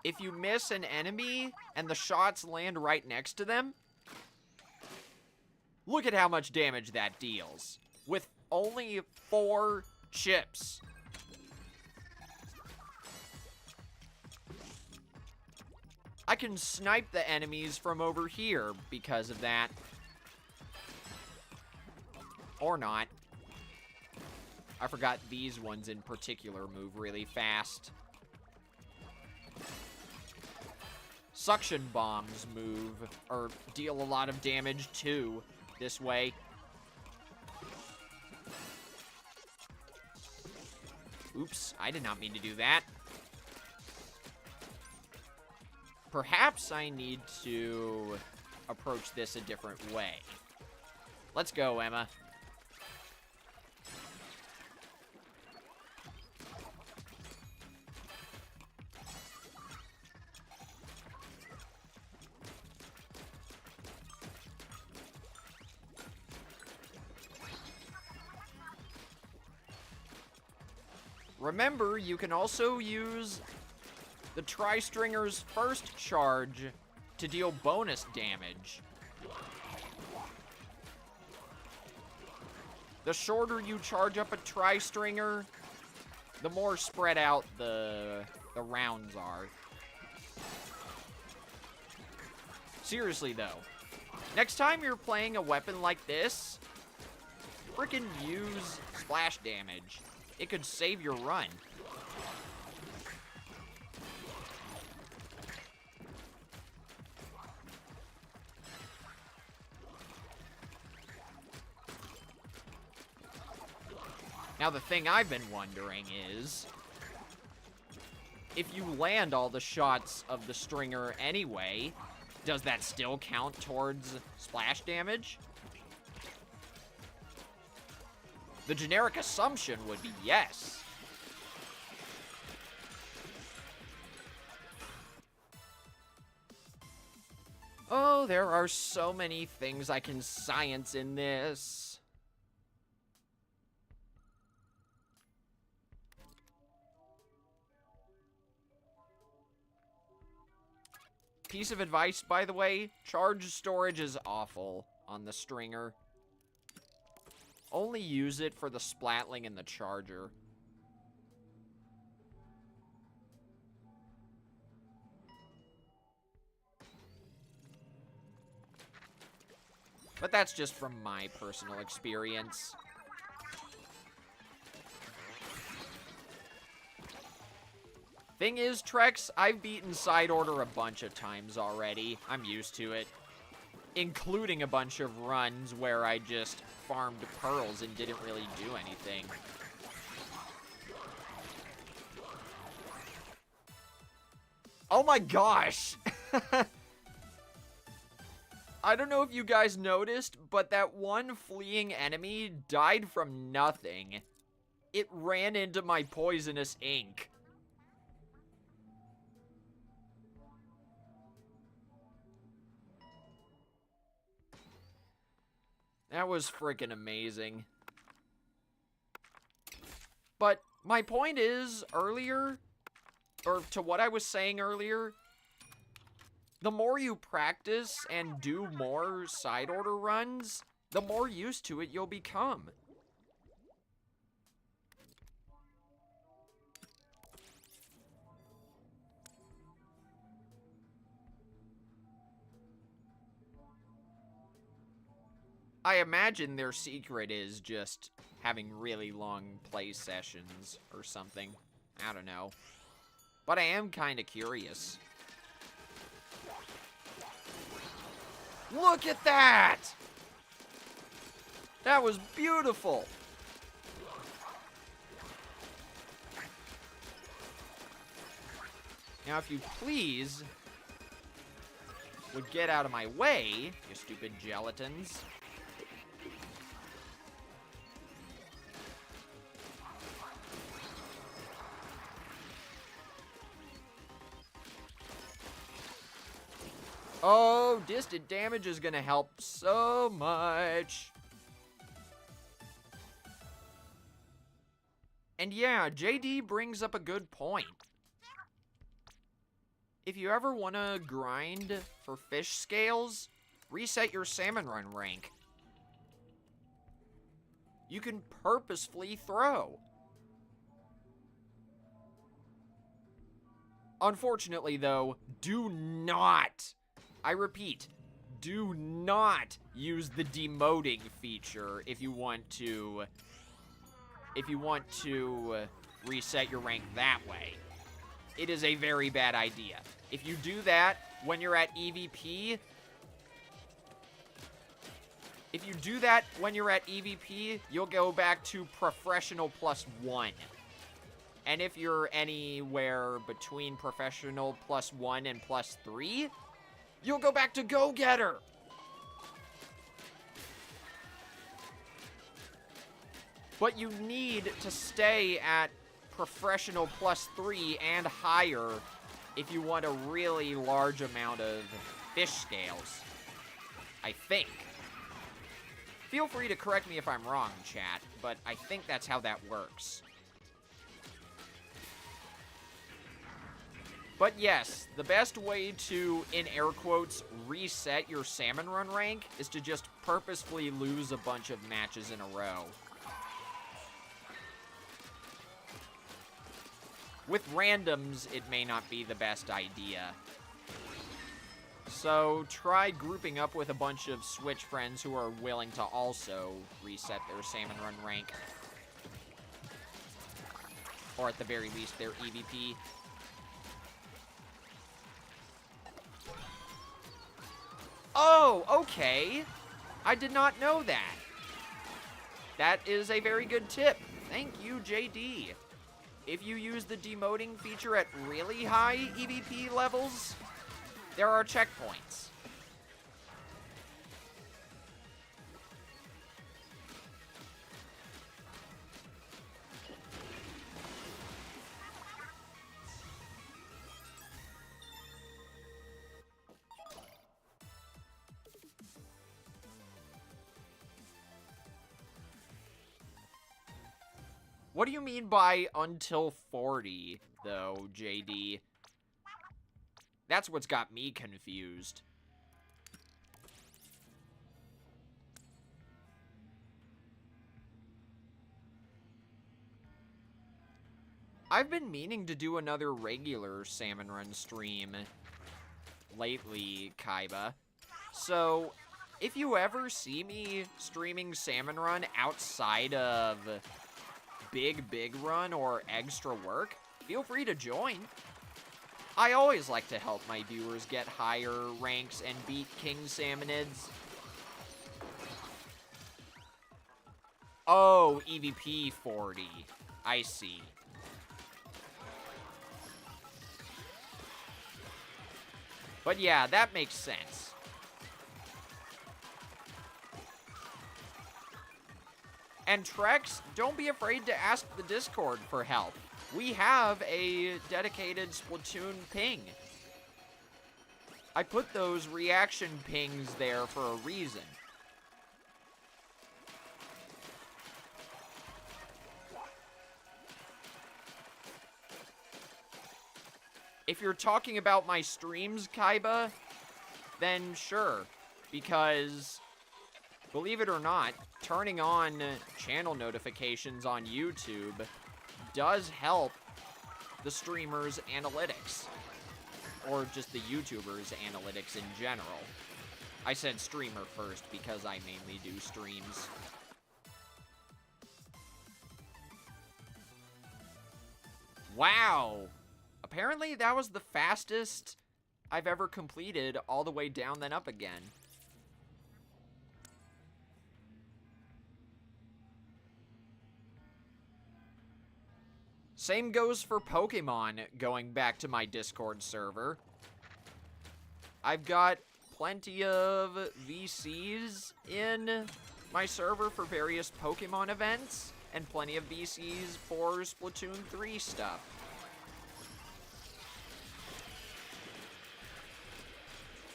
If you miss an enemy and the shots land right next to them, look at how much damage that deals with only 4 chips. I can snipe the enemies from over here because of that. Or not. I forgot these ones in particular move really fast. Suction bombs move, or deal a lot of damage too, this way. Oops, I did not mean to do that. Perhaps I need to approach this a different way. Let's go, Emma. Remember, you can also use the Tri-Stringer's first charge to deal bonus damage. The shorter you charge up a Tri-Stringer, the more spread out the rounds are. Seriously, though. Next time you're playing a weapon like this, frickin' use splash damage. It could save your run. Now, the thing I've been wondering is, if you land all the shots of the stringer anyway, does that still count towards splash damage? The generic assumption would be yes. Oh, there are so many things I can science in this. Piece of advice, by the way, charge storage is awful on the stringer. Only use it for the splatling and the charger. But that's just from my personal experience. Thing is, Trex, I've beaten side order a bunch of times already. I'm used to it. Including a bunch of runs where I just farmed pearls and didn't really do anything. Oh my gosh! I don't know if you guys noticed, but that one fleeing enemy died from nothing. It ran into my poisonous ink. That was freaking amazing. But my point is, earlier, or to what I was saying earlier, the more you practice and do more side order runs, the more used to it you'll become. I imagine their secret is just having really long play sessions or something. I don't know. But I am kind of curious. Look at that! That was beautiful! Now, if you please, would get out of my way, you stupid Jelletons. Oh, distant damage is gonna help so much. And yeah, JD brings up a good point. If you ever want to grind for fish scales, reset your salmon run rank. You can purposefully throw. Unfortunately, though, do not, I repeat, do not use the demoting feature if you want to reset your rank that way. It is a very bad idea. If you do that when you're at EVP, you'll go back to professional +1. And if you're anywhere between professional +1 and +3, you'll go back to go-getter. But you need to stay at professional +3 and higher if you want a really large amount of fish scales, I think. Feel free to correct me if I'm wrong, chat, but I think that's how that works. But yes, the best way to, in air quotes, reset your salmon run rank is to just purposefully lose a bunch of matches in a row. With randoms, it may not be the best idea. So try grouping up with a bunch of Switch friends who are willing to also reset their salmon run rank. Or at the very least, their EVP. Oh, okay. I did not know that. That is a very good tip. Thank you, JD. If you use the demoting feature at really high EVP levels, there are checkpoints. What do you mean by until 40, though, JD? That's what's got me confused. I've been meaning to do another regular salmon run stream lately, Kaiba. So, if you ever see me streaming salmon run outside of big run or extra work, feel free to join. I always like to help my viewers get higher ranks and beat King Salmonids. Oh, EVP 40. I see. But yeah, that makes sense. And Trex, don't be afraid to ask the Discord for help. We have a dedicated Splatoon ping. I put those reaction pings there for a reason. If you're talking about my streams, Kaiba, then sure. Because, believe it or not, turning on channel notifications on YouTube does help the streamers' analytics. Or just the YouTubers' analytics in general. I said streamer first because I mainly do streams. Wow! Apparently that was the fastest I've ever completed all the way down then up again. Same goes for Pokemon, going back to my Discord server. I've got plenty of VCs in my server for various Pokemon events, and plenty of VCs for Splatoon 3 stuff.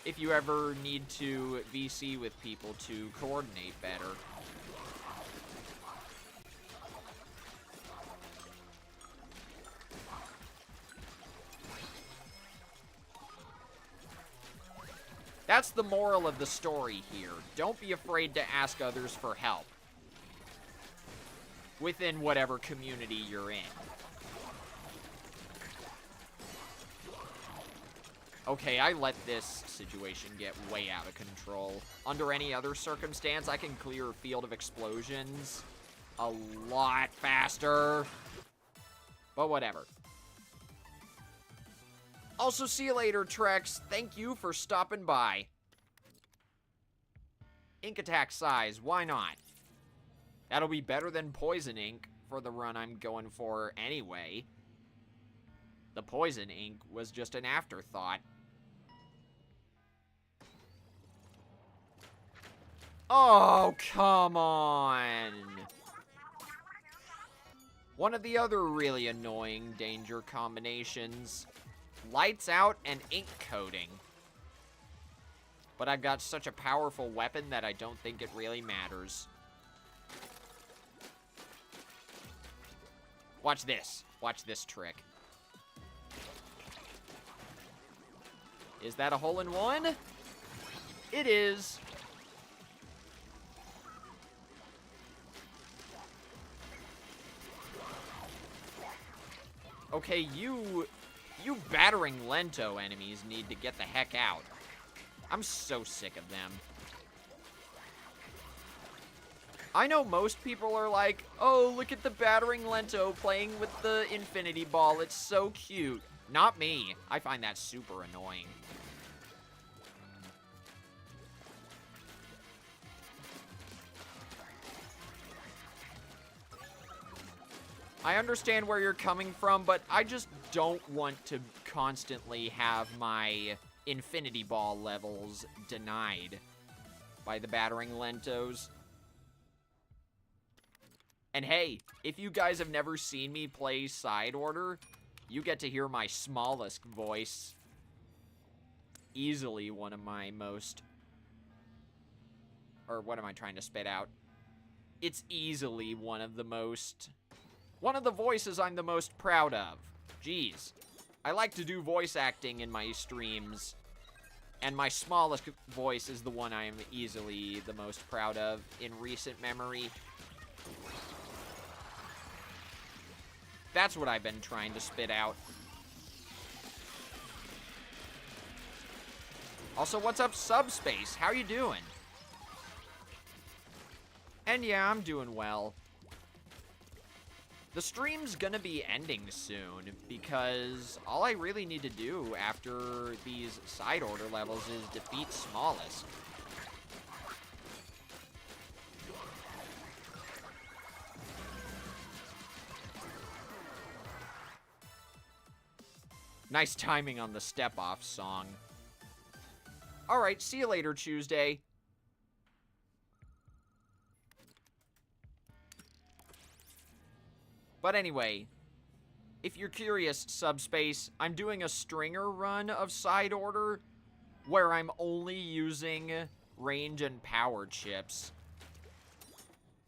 if you ever need to VC with people to coordinate better. That's the moral of the story here. Don't be afraid to ask others for help within whatever community you're in. Okay, I let this situation get way out of control. Under any other circumstance, I can clear a field of explosions a lot faster. But whatever. Also, see you later, Trex. Thank you for stopping by. Ink attack size, why not? That'll be better than poison ink for the run I'm going for anyway. The poison ink was just an afterthought. Oh, come on. One of the other really annoying danger combinations. Lights out and ink coating. But I've got such a powerful weapon that I don't think it really matters. Watch this. Watch this trick. Is that a hole-in-one? It is. Okay, you battering Lento enemies need to get the heck out. I'm so sick of them. I know most people are like, oh, look at the battering Lento playing with the infinity ball. It's so cute. Not me. I find that super annoying. I understand where you're coming from, but I just don't want to constantly have my infinity ball levels denied by the battering Lentos. And hey, if you guys have never seen me play side order, you get to hear my smallest voice. Easily one of my most... Or what am I trying to spit out? It's easily one of the most... One of the voices I'm the most proud of. Jeez. I like to do voice acting in my streams. And my smallest voice is the one I am easily the most proud of in recent memory. That's what I've been trying to spit out. Also, what's up, Subspace? How you doing? And yeah, I'm doing well. The stream's gonna be ending soon, because all I really need to do after these side order levels is defeat Smallest. Nice timing on the step-off song. Alright, see you later, Tuesday. But anyway, if you're curious, Subspace, I'm doing a stringer run of side order where I'm only using range and power chips.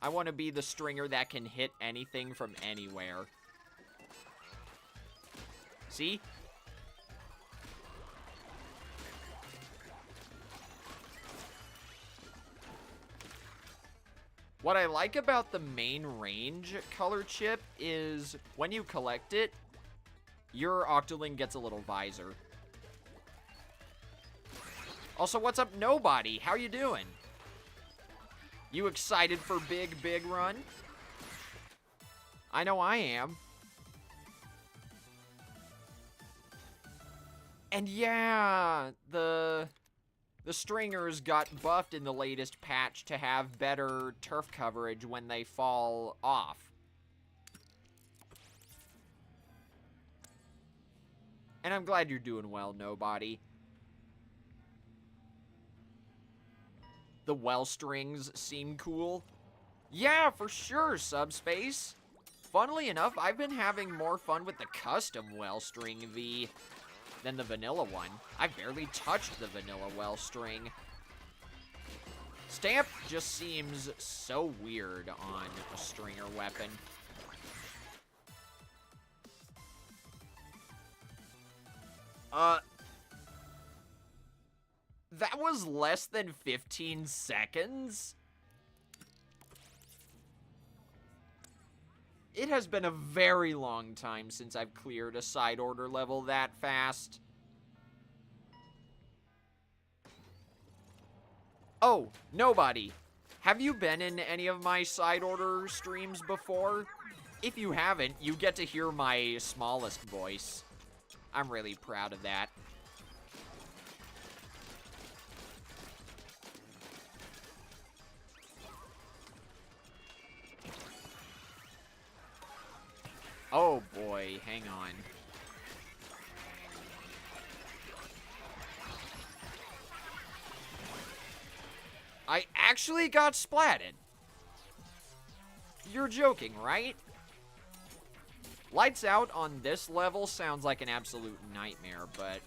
I want to be the stringer that can hit anything from anywhere. See? What I like about the main range color chip is when you collect it, your Octoling gets a little visor. Also, what's up, Nobody? How you doing? You excited for big run? I know I am. And yeah, the stringers got buffed in the latest patch to have better turf coverage when they fall off. And I'm glad you're doing well, Nobody. The well strings seem cool. Yeah, for sure, Subspace. Funnily enough, I've been having more fun with the custom well string V. than the vanilla one. I barely touched the vanilla well string. Stamp just seems so weird on a stringer weapon. That was less than 15 seconds? It has been a very long time since I've cleared a side order level that fast. Oh, nobody. Have you been in any of my side order streams before? If you haven't, you get to hear my smallest voice. I'm really proud of that. Oh boy, hang on. I actually got splatted. You're joking, right? Lights out on this level sounds like an absolute nightmare, but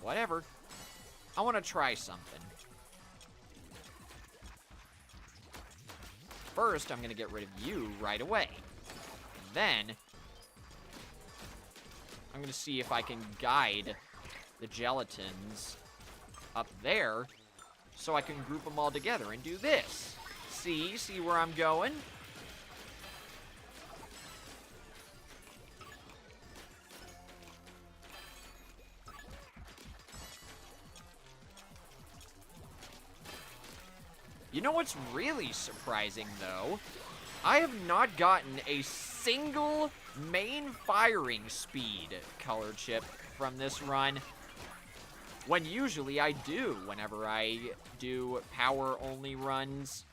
whatever. I want to try something. First, I'm going to get rid of you right away. Then, I'm going to see if I can guide the Jelletons up there so I can group them all together and do this. See where I'm going? You know what's really surprising, though? I have not gotten a single main firing speed color chip from this run, when usually I do whenever I do power-only runs,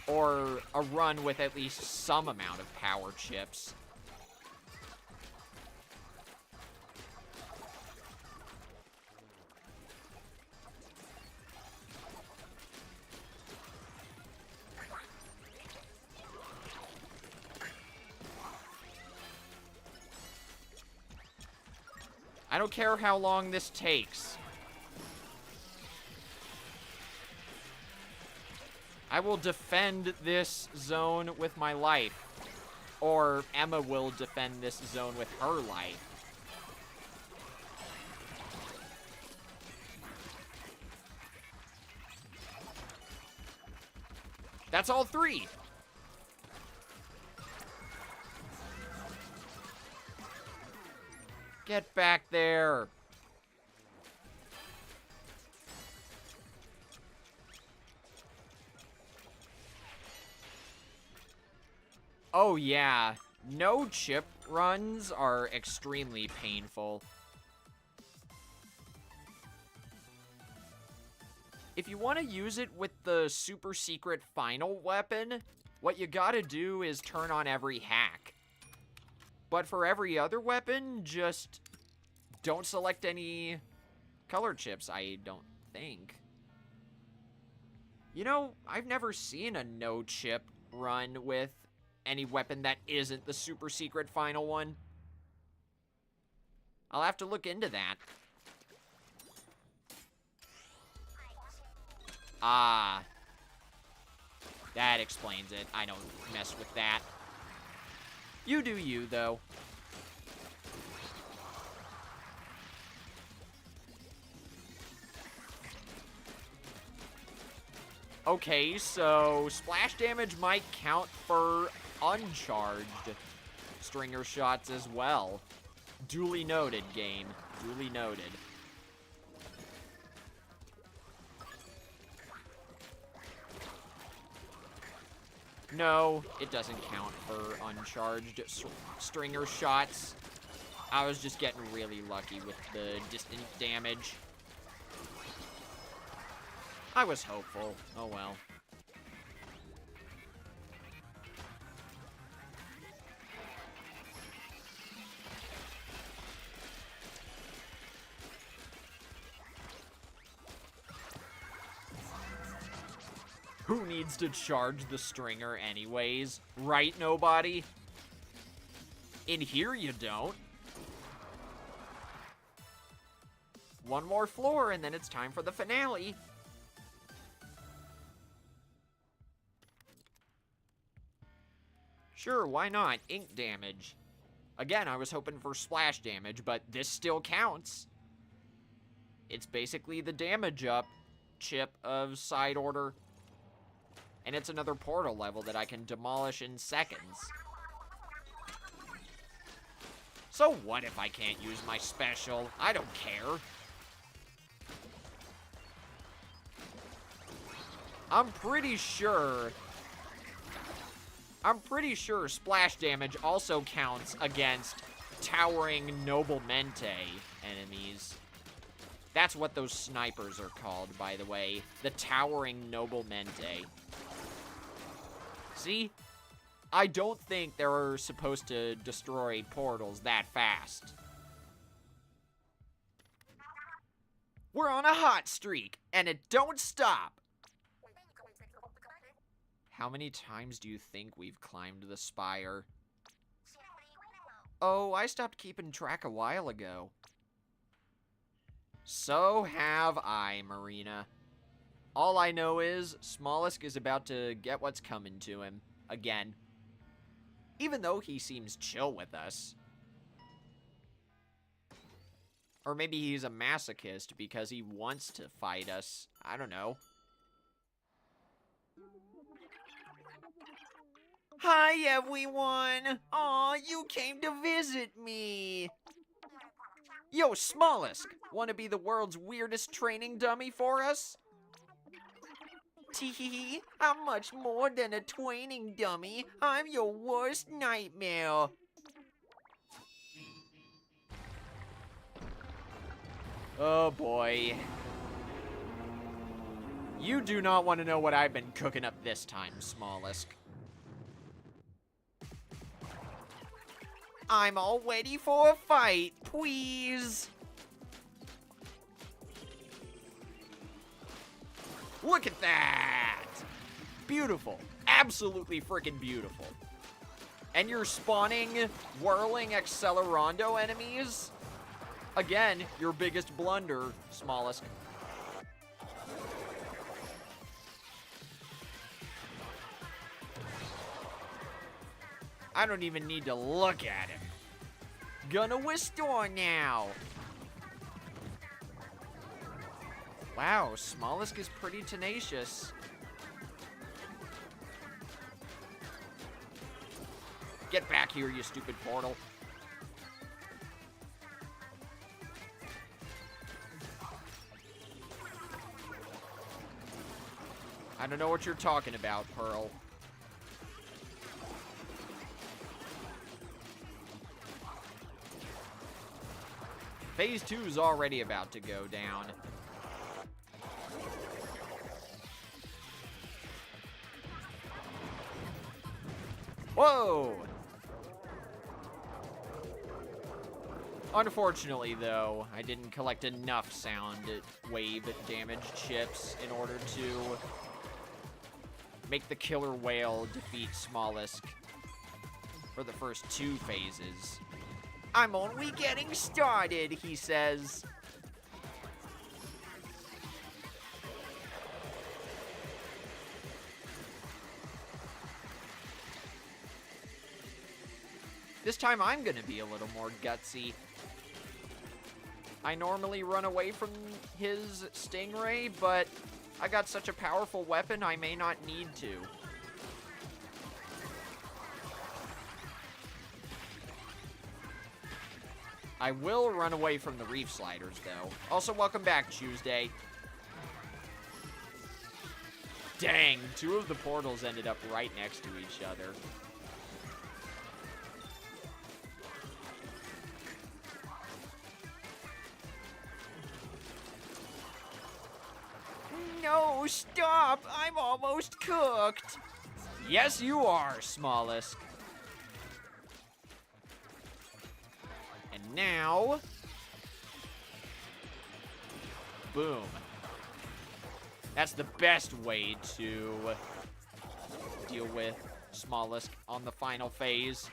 or a run with at least some amount of power chips. I don't care how long this takes. I will defend this zone with my life. Or Emma will defend this zone with her life. That's all three. Get back there. Oh yeah, no chip runs are extremely painful. If you want to use it with the super secret final weapon, what you gotta do is turn on every hack. But for every other weapon, just don't select any color chips, I don't think. You know, I've never seen a no-chip run with any weapon that isn't the super secret final one. I'll have to look into that. Ah. That explains it. I don't mess with that. You do you, though. Okay, so splash damage might count for uncharged stringer shots as well. Duly noted, game. Duly noted. No, it doesn't count for uncharged stringer shots. I was just getting really lucky with the distant damage. I was hopeful. Oh well. Who needs to charge the stringer anyways? Right, nobody? In here you don't. One more floor, and then it's time for the finale. Sure, why not? Ink damage. Again, I was hoping for splash damage, but this still counts. It's basically the damage up chip of side order. And it's another portal level that I can demolish in seconds. So what if I can't use my special? I don't care. I'm pretty sure splash damage also counts against towering noblemente enemies. That's what those snipers are called, by the way. The towering noblemente. See? I don't think they're supposed to destroy portals that fast. We're on a hot streak, and it don't stop. How many times do you think we've climbed the spire? Oh, I stopped keeping track a while ago. So have I, Marina. All I know is, Smollisk is about to get what's coming to him. Again. Even though he seems chill with us. Or maybe he's a masochist because he wants to fight us. I don't know. Hi, everyone! Aw, you came to visit me! Yo, Smollisk! Wanna be the world's weirdest training dummy for us? Tee-hee-hee, I'm much more than a training dummy. I'm your worst nightmare. Oh, boy. You do not want to know what I've been cooking up this time, Smollisk. I'm all ready for a fight, please. Look at that! Beautiful. Absolutely freaking beautiful. And you're spawning whirling accelerando enemies? Again, your biggest blunder, Smollisk. I don't even need to look at him. Gonna restore now. Wow, Smollisk is pretty tenacious. Get back here, you stupid portal. I don't know what you're talking about, Pearl. Phase 2 is already about to go down. Whoa! Unfortunately, though, I didn't collect enough sound wave damage chips in order to make the killer whale defeat Smollisk for the first 2 phases. I'm only getting started, he says. This time I'm gonna be a little more gutsy. I normally run away from his stingray, but I got such a powerful weapon I may not need to. I will run away from the reef sliders, though. Also, welcome back, Tuesday. Dang, 2 of the portals ended up right next to each other. No, stop! I'm almost cooked! Yes, you are, Smollisk. And now... boom. That's the best way to deal with Smollisk on the final phase.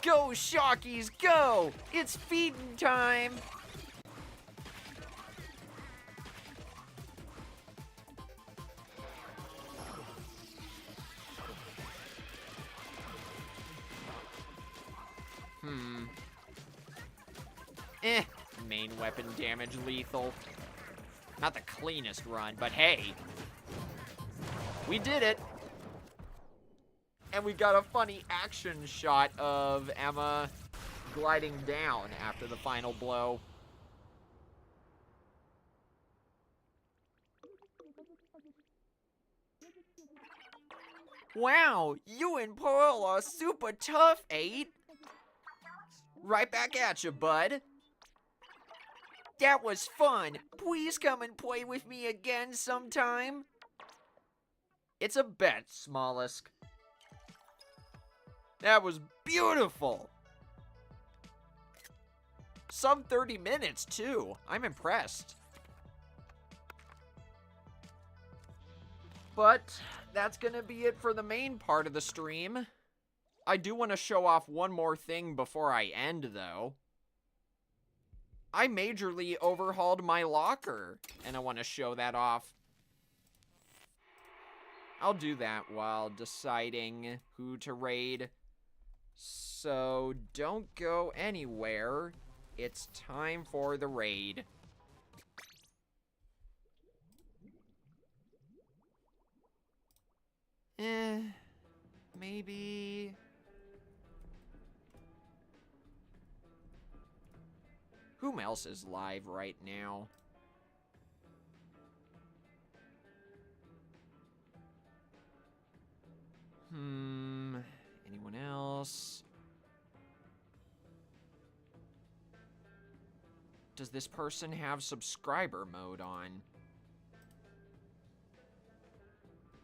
Go, Shockies, go! It's feeding time! Main weapon damage lethal. Not the cleanest run, but hey. We did it. And we got a funny action shot of Emma gliding down after the final blow. Wow, you and Pearl are super tough, 8. Right back at you, bud. That was fun. Please come and play with me again sometime. It's a bet, Smollusk. That was beautiful. Sub 30 minutes, too. I'm impressed. But that's gonna be it for the main part of the stream. I do want to show off one more thing before I end, though. I majorly overhauled my locker, and I want to show that off. I'll do that while deciding who to raid. So don't go anywhere. It's time for the raid. Maybe... Whom else is live right now? Anyone else? Does this person have subscriber mode on?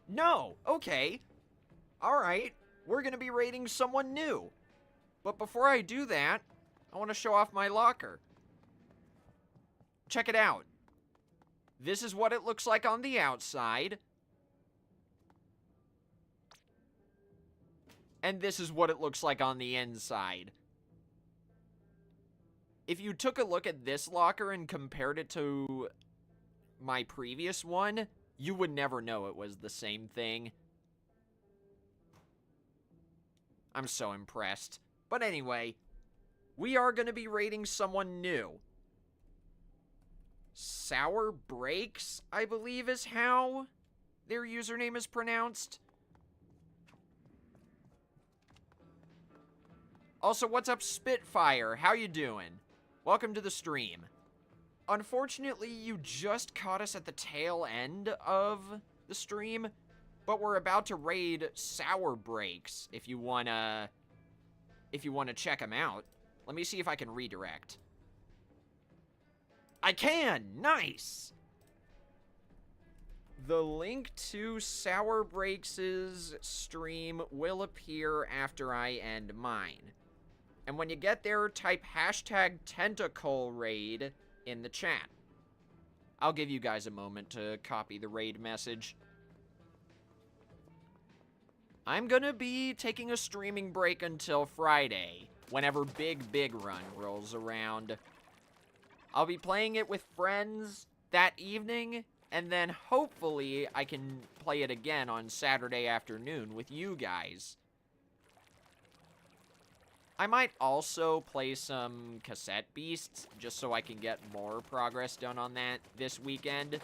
No! Okay. Alright. We're gonna be raiding someone new. But before I do that, I want to show off my locker. Check it out. This is what it looks like on the outside. And this is what it looks like on the inside. If you took a look at this locker and compared it to my previous one, you would never know it was the same thing. I'm so impressed. But anyway, we are going to be raiding someone new. Sour Breaks, I believe is how their username is pronounced. Also, what's up, Spitfire? How you doing? Welcome to the stream. Unfortunately, you just caught us at the tail end of the stream, but we're about to raid Sour Breaks if you wanna check them out. Let me see if I can redirect. I can! Nice! The link to Sour Breaks' stream will appear after I end mine. And when you get there, type hashtag tentacle raid in the chat. I'll give you guys a moment to copy the raid message. I'm gonna be taking a streaming break until Friday, whenever Big Run rolls around. I'll be playing it with friends that evening, and then hopefully I can play it again on Saturday afternoon with you guys. I might also play some Cassette Beasts, just so I can get more progress done on that this weekend,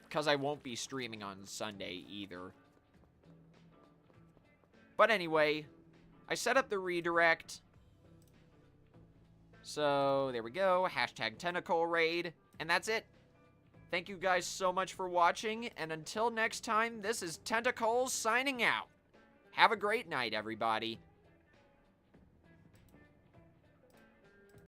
because I won't be streaming on Sunday either. But anyway, I set up the redirect. So, there we go, hashtag tentacle raid, and that's it. Thank you guys so much for watching, and until next time, this is Tentacles signing out. Have a great night, everybody.